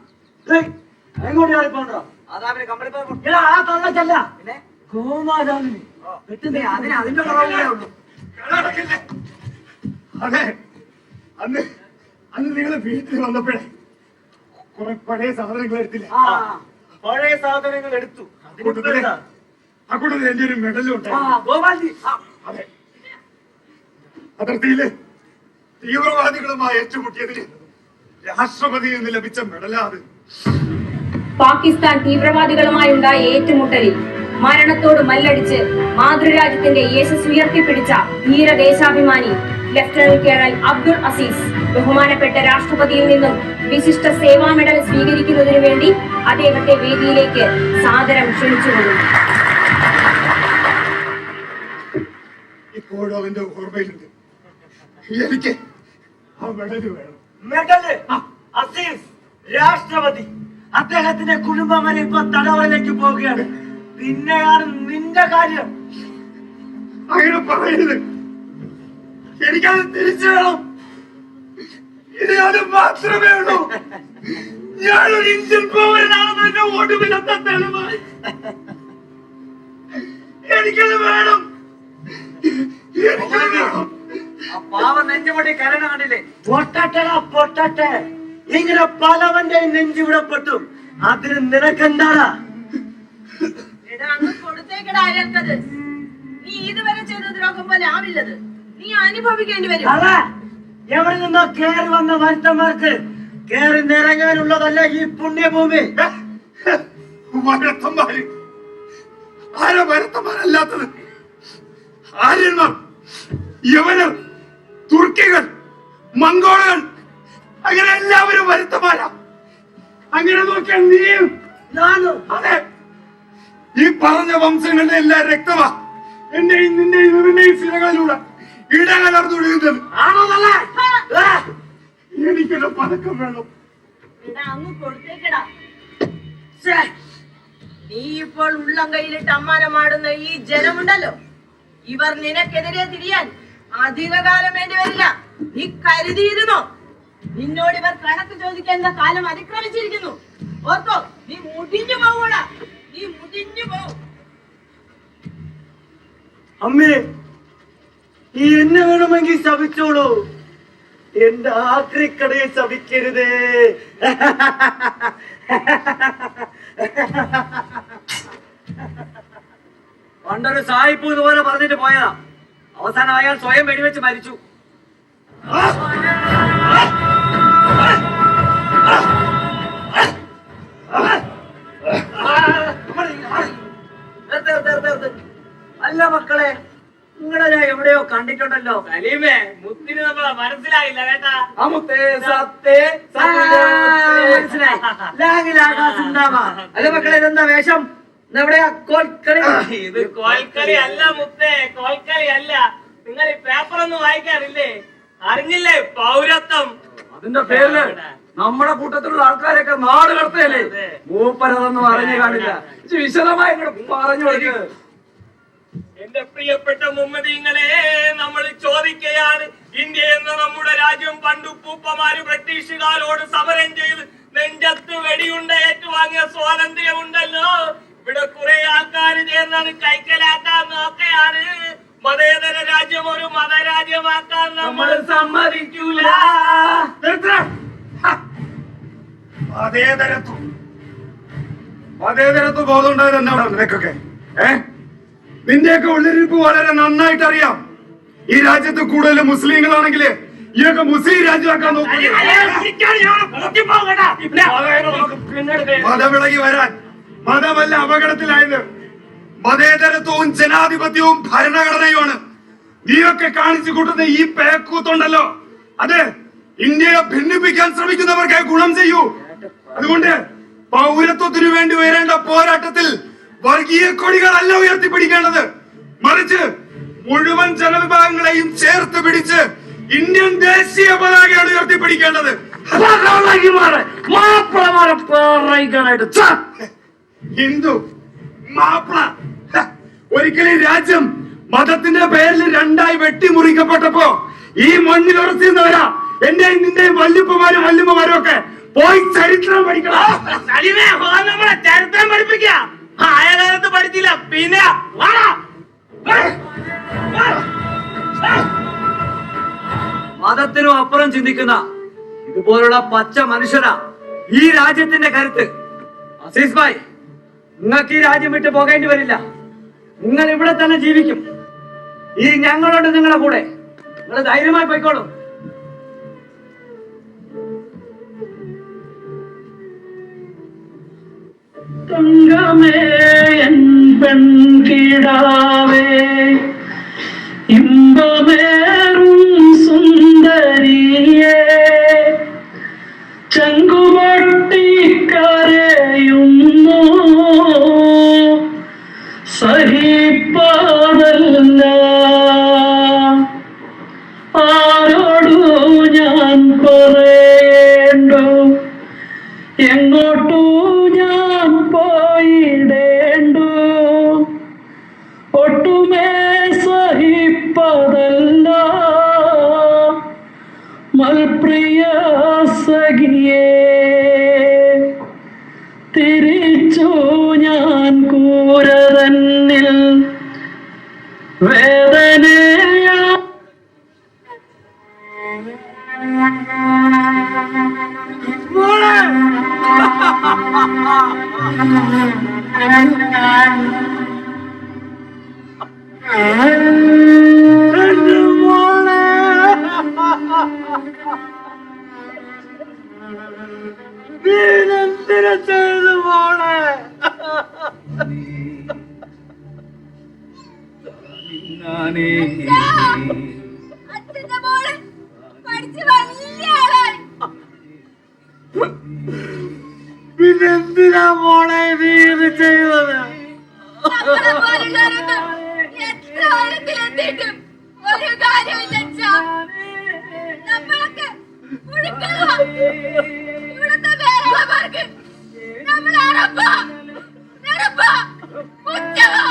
എങ്ങോട്ട് കളിപ്പോണ്ടോ? അതാ പിന്നെ കമ്പളിപ്പോ ആ തള്ളച്ചല്ല പിന്നെ ഗോമാതാവിന് അതിന്റെ കുറവേ ഉള്ളൂ. അതെ, അന്ന് നിങ്ങൾ വീട്ടിൽ വന്നപ്പോഴേ കുറെ പഴയ സാധനങ്ങൾ എടുത്തില്ല. പഴയ സാധനങ്ങൾ എടുത്തു. ആ കൂട്ടത്തിൽ എന്റെ ഒരു മെഡലും ഉണ്ട്. ഗോപാൽജി അതെ, അതിർത്തിയില് തീവ്രവാദികളുമായി ഏറ്റുമുട്ടിയതിന് രാഷ്ട്രപതിയിൽ നിന്ന് ലഭിച്ച മെഡലാണ്. പാകിസ്ഥാൻ തീവ്രവാദികളുമായുണ്ടായ ഏറ്റുമുട്ടലിൽ മരണത്തോട് മല്ലടിച്ച് മാതൃരാജ്യത്തിന്റെ യശസ് ഉയർത്തിപ്പിടിച്ച ധീരദേശാഭിമാനി ലഫ്റ്റനന്റ് കേണൽ അബ്ദുൾ അസീസ് ബഹുമാനപ്പെട്ട രാഷ്ട്രപതിയിൽ നിന്നും വിശിഷ്ട സേവാ മെഡൽ സ്വീകരിക്കുന്നതിനു വേണ്ടി അദ്ദേഹത്തെ വേദിയിലേക്ക് സാദരം ക്ഷണിച്ചുകൊള്ളുന്നു. ഇപ്പോഴും അവന്റെ ഓർമ്മയിലുണ്ട്. എനിക്ക് ആ മെഡല് വേണം. മെഡല് അസീസ് രാഷ്ട്രപതി അദ്ദേഹത്തിന്റെ കുടുംബം വരെ ഇപ്പൊ തടവറയിലേക്ക് പോവുകയാണ്. പിന്നെയാണ് നിന്റെ കാര്യം. അങ്ങനെ പറയരുത്. എനിക്കത് തിരിച്ചു വേണം. ഇത് അത് മാത്രമേ ഉള്ളൂ. ഞാനൊരു ഇന്ത്യൻ പൗരനാണെന്ന് എന്റെ വോട്ടുമില്ലാത്ത തെളിവായി എനിക്കത് വേണം. എനിക്കത് വേണം. പാവം നെഞ്ചുപൊട്ടി കരണ കണ്ടില്ലേ? പൊട്ടട്ടെ ഇങ്ങനെ പലവന്റെ നെഞ്ചുവിടപ്പെട്ടു. അതിന് നിനക്കെന്താടാ? എടാ, അങ്ങ് കൊടുത്തേക്കടാ അയാൾക്കത്. നീ ഇതുവരെ ചെയ്ത ദ്രോഹം പോലെ ആവില്ലത്. നീ അനുഭവിക്കേണ്ടി വരും. അതെ, എവിടെ നിന്നോ കേറി വന്ന വരുത്തന്മാർക്ക് കേറി നിറങ്ങാനുള്ളതല്ല ഈ പുണ്യഭൂമി. വരത്തന്മാര് ആരോ വരത്തന്മാരല്ലാത്തത്? ആര്യന്മാർ, യവനർ, തുർക്കികൾ, മംഗോളുകൾ, അങ്ങനെ എല്ലാവരും വരുത്തന്മാരാ. അങ്ങനെ നോക്കിയാൽ നീയും ഞാനും അതെ. ഈ പറഞ്ഞ വംശങ്ങളുടെ എല്ലാ രക്തമാ എന്റെയും നിന്റെയും ഇവന്റെയും സിരകളിലൂടെ ഇടകലർന്നൊഴുകുന്നത്. ആണോന്നല്ലേ? എനിക്കൊരു പതക്കം വേണം. എടാ, അങ്ങ് കൊടുത്തേക്കടാ. നീ ഇപ്പോൾ ഉള്ളം കയ്യിലിട്ട് അമ്മാനമാടുന്ന ഈ ജനമുണ്ടല്ലോ, ഇവർ നിനക്കെതിരെ തിരിയാൻ അധികകാലം വേണ്ടി വരില്ല. നീ കരുതിയിരുന്നോ? നിന്നോട് ഇവർ കണക്ക് ചോദിക്കേണ്ട കാലം അതിക്രമിച്ചിരിക്കുന്നു. ഓർത്തോ, നീ മുടിഞ്ഞു പോകൂടാ. നീ മുടിഞ്ഞു പോവും. അമ്മേ, ഈ എന്നെ വേണമെങ്കിൽ ശപിച്ചോളൂ. എന്റെ ആക്രിക്കടയെ ശപിക്കരുതേ. പണ്ടൊരു സായിപ്പ് ഇതുപോലെ പറഞ്ഞിട്ട് പോയതാ. അവസാനം അയാൾ സ്വയം വെടിവെച്ച് മരിച്ചു. അല്ല മക്കളെ, നിങ്ങളെ ഞാൻ എവിടെയോ കണ്ടിട്ടുണ്ടല്ലോ. സലീമേ, മുത്തിന് നമ്മളെ മനസ്സിലായില്ല കേട്ടാ. അല്ല മക്കളെ, ഇതെന്താ വേഷം? എവിടെയാ കോൽക്കളി? ഇത് കോൽക്കളി അല്ല മുത്തേ, കോൽക്കളി അല്ല. നിങ്ങൾ ഈ പേപ്പർ ഒന്നും വായിക്കാറില്ലേ? അറിഞ്ഞില്ലേ? പൗരത്വം. അതിന്റെ പേരില് നമ്മുടെ കൂട്ടത്തിലുള്ള ആൾക്കാരൊക്കെ നാട് കടത്തല്ലേ? മൂപ്പരതൊന്നും അറിഞ്ഞു കാണില്ല. വിശദമായി പറഞ്ഞു കൊടുക്ക്. എന്റെ പ്രിയപ്പെട്ട മുഹമ്മദീങ്ങളെ, നമ്മൾ ചോദിക്കുകയാണ്, ഇന്ത്യ എന്ന നമ്മുടെ രാജ്യം പണ്ട് പൂപ്പമാര് ബ്രിട്ടീഷുകാരോട് സമരം ചെയ്ത് നെഞ്ചത്ത് വെടിയുണ്ട ഏറ്റുവാങ്ങിയ സ്വാതന്ത്ര്യമുണ്ടല്ലോ. ഇവിടെ കുറെ ആൾക്കാർ ചേർന്നാണ് കൈക്കലാക്കാൻ നോക്കുകയാണ്. മതേതര രാജ്യം ഒരു മതരാജ്യമാക്കാൻ നമ്മൾ സമ്മതിക്കൂല. മതേതരത്വ ബോധം ഉണ്ടായത് എന്താണ് നിനക്കൊക്കെ? നിന്റെയൊക്കെ ഉള്ളിരിപ്പ് വളരെ നന്നായിട്ട് അറിയാം. ഈ രാജ്യത്ത് കൂടുതൽ മുസ്ലിങ്ങളാണെങ്കിൽ ഈയൊക്കെ മുസ്ലിം രാജ്യമാക്കാൻ നോക്കും. മതവിളകി വരാൻ മതമല്ല അപകടത്തിലായത്, മതേതരത്വവും ജനാധിപത്യവും ഭരണഘടനയുമാണ്. നീയൊക്കെ കാണിച്ചു കൂട്ടുന്ന ഈ പേക്കൂത്തുണ്ടല്ലോ, അത് ഇന്ത്യയെ ഭിന്നിപ്പിക്കാൻ ശ്രമിക്കുന്നവർക്ക് ഗുണം ചെയ്യൂ. അതുകൊണ്ട് പൗരത്വത്തിനു വേണ്ടി ഉയരേണ്ട പോരാട്ടത്തിൽ വർഗീയ കൊടികളല്ല ഉയർത്തിപ്പിടിക്കേണ്ടത്, മറിച്ച് മുഴുവൻ ജനവിഭാഗങ്ങളെയും ചേർത്ത് പിടിച്ച് ഇന്ത്യൻ ദേശീയ പതാകയാണ് ഉയർത്തിപ്പിടിക്കേണ്ടത്. ഹിന്ദു മാപ്പിള, ഒരിക്കലും രാജ്യം മതത്തിന്റെ പേരിൽ രണ്ടായി വെട്ടിമുറിക്കപ്പെട്ടപ്പോ ഈ മണ്ണിൽ ഉറച്ചിരുന്നവരാ എന്റെയും നിന്റെയും വല്യപ്പമാരും വല്യമ്മമാരും ഒക്കെ പോയി ചരിത്രം പഠിക്കണം. നമ്മളെ ചരിത്രം പഠിപ്പിക്ക ആയ കാലത്ത് പഠിച്ചില്ല, പിന്നെ മതത്തിനും അപ്പുറം ചിന്തിക്കുന്ന ഇതുപോലുള്ള പച്ച മനുഷ്യരാ ഈ രാജ്യത്തിന്റെ കരുത്ത്. അസീസ് ഭായ്, നിങ്ങൾക്ക് ഈ രാജ്യം വിട്ടു പോകേണ്ടി വരില്ല. നിങ്ങൾ ഇവിടെ തന്നെ ജീവിക്കും. ഈ ഞങ്ങളുണ്ട് നിങ്ങളുടെ കൂടെ. നിങ്ങൾ ധൈര്യമായി പോയിക്കോളൂ. തങ്കമേ എൻ പെൺകിടാവേ, ഇമ്പമേറും സുന്ദരിയേ, ചങ്കുപൊട്ടിക്കരയുന്നു സഹിപ്പാതല്ല. ആരോടു ഞാൻ പറയേണ്ടു, എങ്ങോട്ടു ഞാൻ പോയിടേണ്ടു, ഒട്ടുമേ സഹിപ്പതല്ല മൽപ്രിയ സഖിയേ. തിരിച്ചു ഞാൻ കൂരതന്നിൽ വേദനയാ അച്ഛന്റെ മോള് പഠിച്ച് വലിയ ആളായി. പിന്നെന്തിനാ മോളെ നീ ഇത് ചെയ്തത്? നമ്മളെ പോലുള്ളവരൊക്കെ എത്ര ആഴത്തിലെത്തിയിട്ടും ഒരു കാര്യമില്ല അച്ഛാ. നമ്മളൊക്കെ പുഴുക്കളാ. ഇവിടുത്തെ വേറെയുള്ളവർക്ക് നമ്മൾ അറപ്പാ, നെരപ്പാ, പുച്ഛമാ.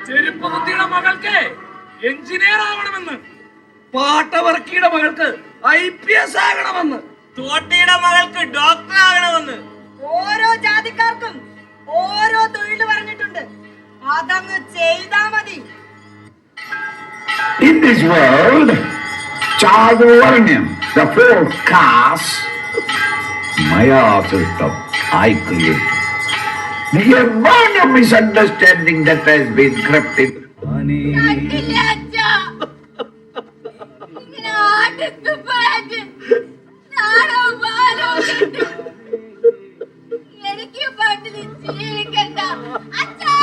ചെരുപ്പ് കുത്തിയുടെ മകൾക്ക് എഞ്ചിനീയർ ആവണമെന്ന്, പാട്ടവർക്കിയുടെ മകൾക്ക് IPS ആകണമെന്ന്, തോട്ടിയുടെ മകൾക്ക് ഡോക്ടർ ആകണമെന്ന് ഓരോ ജാതിക്കാർക്കും ഓരോ തൊഴിൽ പറഞ്ഞിട്ടുണ്ട്. അതങ്ങ് ചെയ്താ മതി. In this world, Chaturvarnyam, the four castes, Maya system, I created. The amount of misunderstanding that has been crept in. കണ്ടില്ലേ അച്ഛാ? ഇങ്ങനെ ആട്ടിത്തുപ്പായിട്ട് നാടോ പാലോ ഇട്ട് എനിക്ക് പട്ടിണി ജീവിക്കണ്ട അച്ഛാ.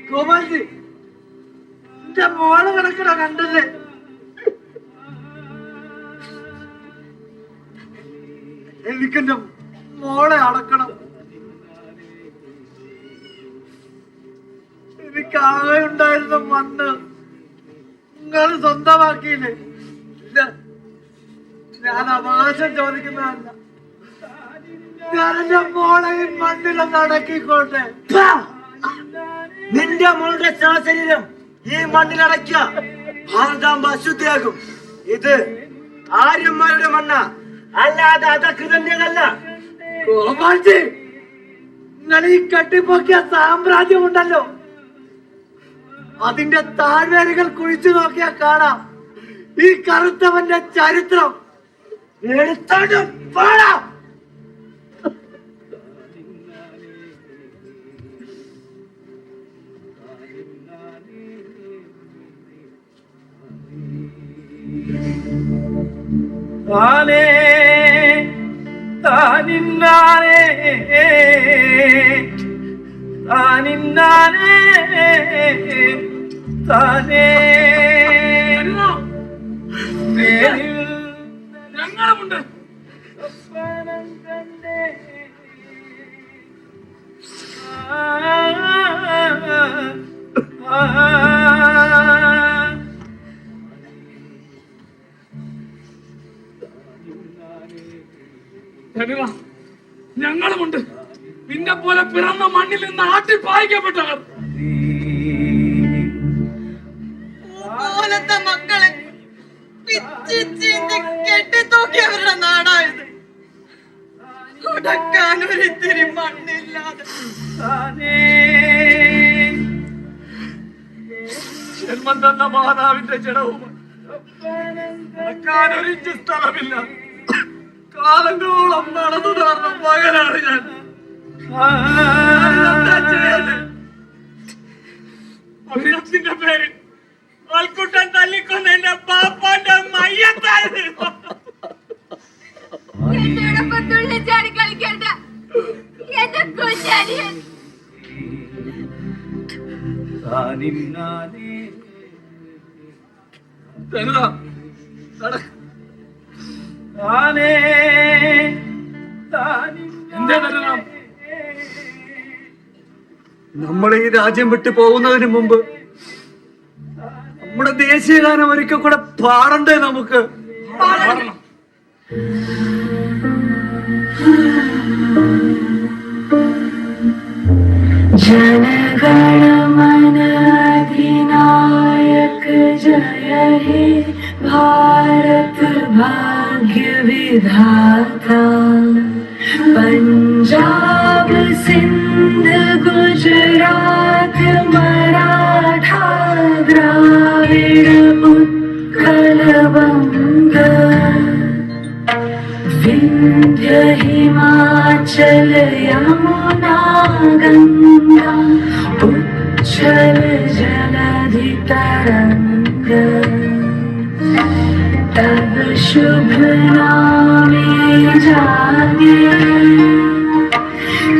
ഗോപാൽജി, എന്റെ മോള് കിടക്കണ കണ്ടല്ലേ? എനിക്കെന്റെ മോളെ അടക്കണം. എനിക്കാകെ ഉണ്ടായിരുന്ന മണ്ണ് നിങ്ങൾ സ്വന്തമാക്കിയില്ലേ? ഇല്ല, ഞാൻ അവകാശം ചോദിക്കുന്നതല്ല. ഞാൻ എന്റെ മോളെ ഈ മണ്ണിലൊന്ന് അടക്കിക്കോട്ടെ. നിന്റെ മോളുടെ ശരീരം ഈ മണ്ണിലടയ്ക്കുക. ഭാരതാംബ അശുദ്ധിയാകും. ഇത് ആര്യന്മാരുടെ മണ്ണ, അല്ലാതെ അധകൃതന്റേതല്ല. ഗോപാൽജി, നിങ്ങൾ ഈ കെട്ടിപ്പൊക്കിയ സാമ്രാജ്യം ഉണ്ടല്ലോ, അതിന്റെ താഴ്വേരുകൾ കുഴിച്ചു നോക്കിയാൽ കാണാം ഈ കറുത്തവന്റെ ചരിത്രം. എടുത്തോണ്ട് പോടാ. താനേ താനിന്നാനേ താനിന്നാനേ താനേ. ഞങ്ങളുമുണ്ട്. ഞങ്ങളുമുണ്ട്. നിന്നെ പോലെ പിറന്ന മണ്ണിൽ നിന്ന് ആട്ടി പായിക്കപ്പെട്ടവർ. പോലത്തെ മക്കളെ കെട്ടിത്തൂക്കിയവരുടെ നാടായത്. ഒരിത്തിരി മണ്ണില്ലാതെ ജന്മം തന്ന മാതാവിന്റെ ജഡവും നടക്കാനൊരിഞ്ച് സ്ഥലമില്ല. കാലങ്ങളോളം നടന്നു നടന്ന മകനാണ് ഞാൻ. ഒരിടത്തിന്റെ പേര് ആൾക്കൂട്ടം തല്ലിക്കൊന്ന എന്റെ പാപ്പാന്റെ മയ്യത്തായത്. എന്നോടൊപ്പം തുള്ളിച്ചാടി കളിക്കണ്ട എന്റെ കുഞ്ഞാനിയൻ. നമ്മൾ ഈ രാജ്യം വിട്ടു പോകുന്നതിന് മുമ്പ് നമ്മുടെ ദേശീയഗാനം ഒരിക്കൽ കൂടെ പാടണ്ടേ? നമുക്ക് जनगणमन अधिनायक जय हे भारत भाग्य विधाता. पंजाब सिंध गुजरात मराठा द्राविड़ उत्कल बंग. विंध्य हिमाचल यमुना गंगा उच्छल जलधि तरंग. तब शुभ नामे जागे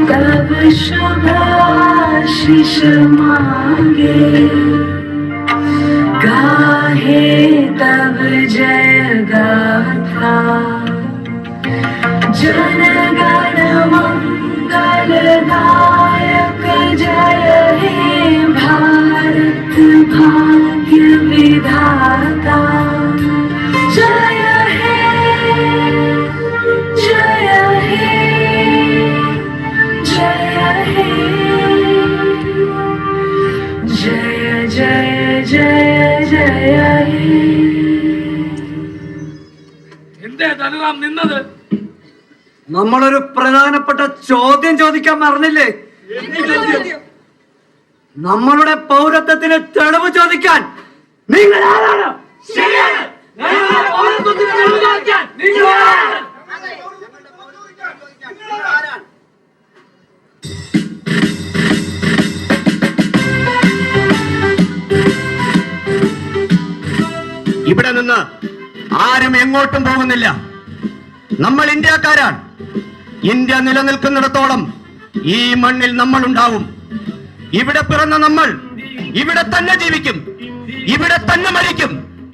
तब शुभ आशीष मांगे. गाहे तब जय गाथा. जनगण मंगलदायक जय हे भारत भाग्य विधाता. जय हे जय हे जय हे जय जय जय जय हे. എന്തേ ധനറാം നിന്നത്? നമ്മളൊരു പ്രധാനപ്പെട്ട ചോദ്യം ചോദിക്കാൻ മറന്നില്ലേ? നമ്മളുടെ പൗരത്വത്തിന് തെളിവ് ചോദിക്കാൻ നിങ്ങൾ ആരാണ്? ഇവിടെ നിന്ന് ആരും എങ്ങോട്ടും പോകുന്നില്ല. നമ്മൾ ഇന്ത്യക്കാരാണ്. ഇന്ത്യ നിലനിൽക്കുന്നിടത്തോളം ഈ മണ്ണിൽ നമ്മൾ ഉണ്ടാവും. ഇവിടെ പിറന്ന നമ്മൾ ഇവിടെ തന്നെ ജീവിക്കും, ഇവിടെ തന്നെ മരിക്കും.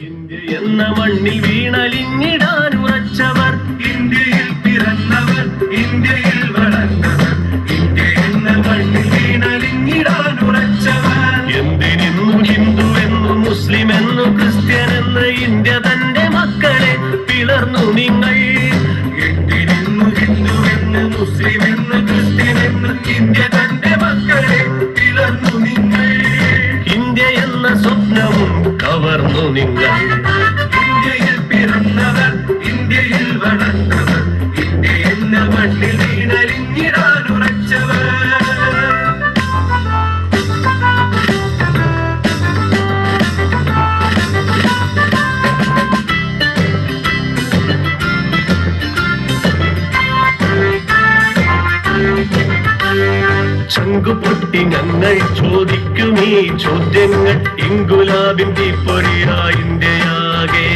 ഇന്ത്യ എന്ന മണ്ണിൽ വീണലിഞ്ഞിടാൻ ഉറച്ചവർ, ഇന്ത്യയിൽ പിറന്നവർ, ഇന്ത്യയിൽ വളർന്നവർ. ഇന്ത്യ എന്ന മണ്ണിൽ വീണലിഞ്ഞിടാൻ ഉറച്ചവർ. എന്തിനെന്നു ഹിന്ദു എന്നു മുസ്ലിം എന്നു ക്രിസ്ത്യൻ വളർന്നു നിങ്ങൾ. ഇന്ത്യയിൽ പിറന്നവർ, ഇന്ത്യയിൽ വളർന്നവർ, ഇന്ത്യ എന്ന മണ്ണിൽ വീണലിഞ്ഞിടാൻ ഉറച്ചവർ. ചങ്കുപൊട്ടി ഞങ്ങൾ ചോദിക്കും ഈ ചോദ്യങ്ങൾ, ഇൻകുലാബിൻ തീപ്പൊരിയാ ഇന്ത്യയാകെ.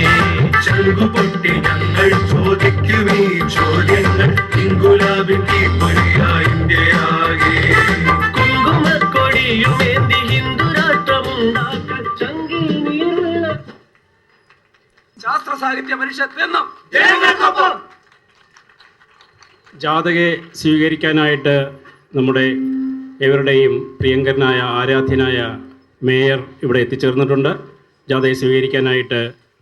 ചങ്കുപൊട്ടി ഞങ്ങൾ ചോദിക്കും ഈ ചോദ്യങ്ങൾ, ഇൻകുലാബിൻ തീപ്പൊരിയാ ഇന്ത്യയാകെ. കുങ്കുമക്കൊടിയുമേന്തി ഹിന്ദു രാഷ്ട്രമുണ്ടാക്കാൻ ചങ്കിൽ നീറുള്ള ശാസ്ത്ര സാഹിത്യ പരിഷത്ത് എന്നും ജനങ്ങൾക്കൊപ്പം. ജാഥയെ സ്വീകരിക്കാനായിട്ട് നമ്മുടെ ഇവരുടെയും പ്രിയങ്കരനായ ആരാധ്യനായ മേയർ ഇവിടെ എത്തിച്ചേർന്നിട്ടുണ്ട്. ജാഥയെ സ്വീകരിക്കാനായിട്ട്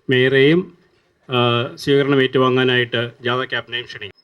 മേയറെയും സ്വീകരണം ഏറ്റുവാങ്ങാനായിട്ട് ജാഥ ക്യാപ്റ്റനെയും ക്ഷണിക്കും.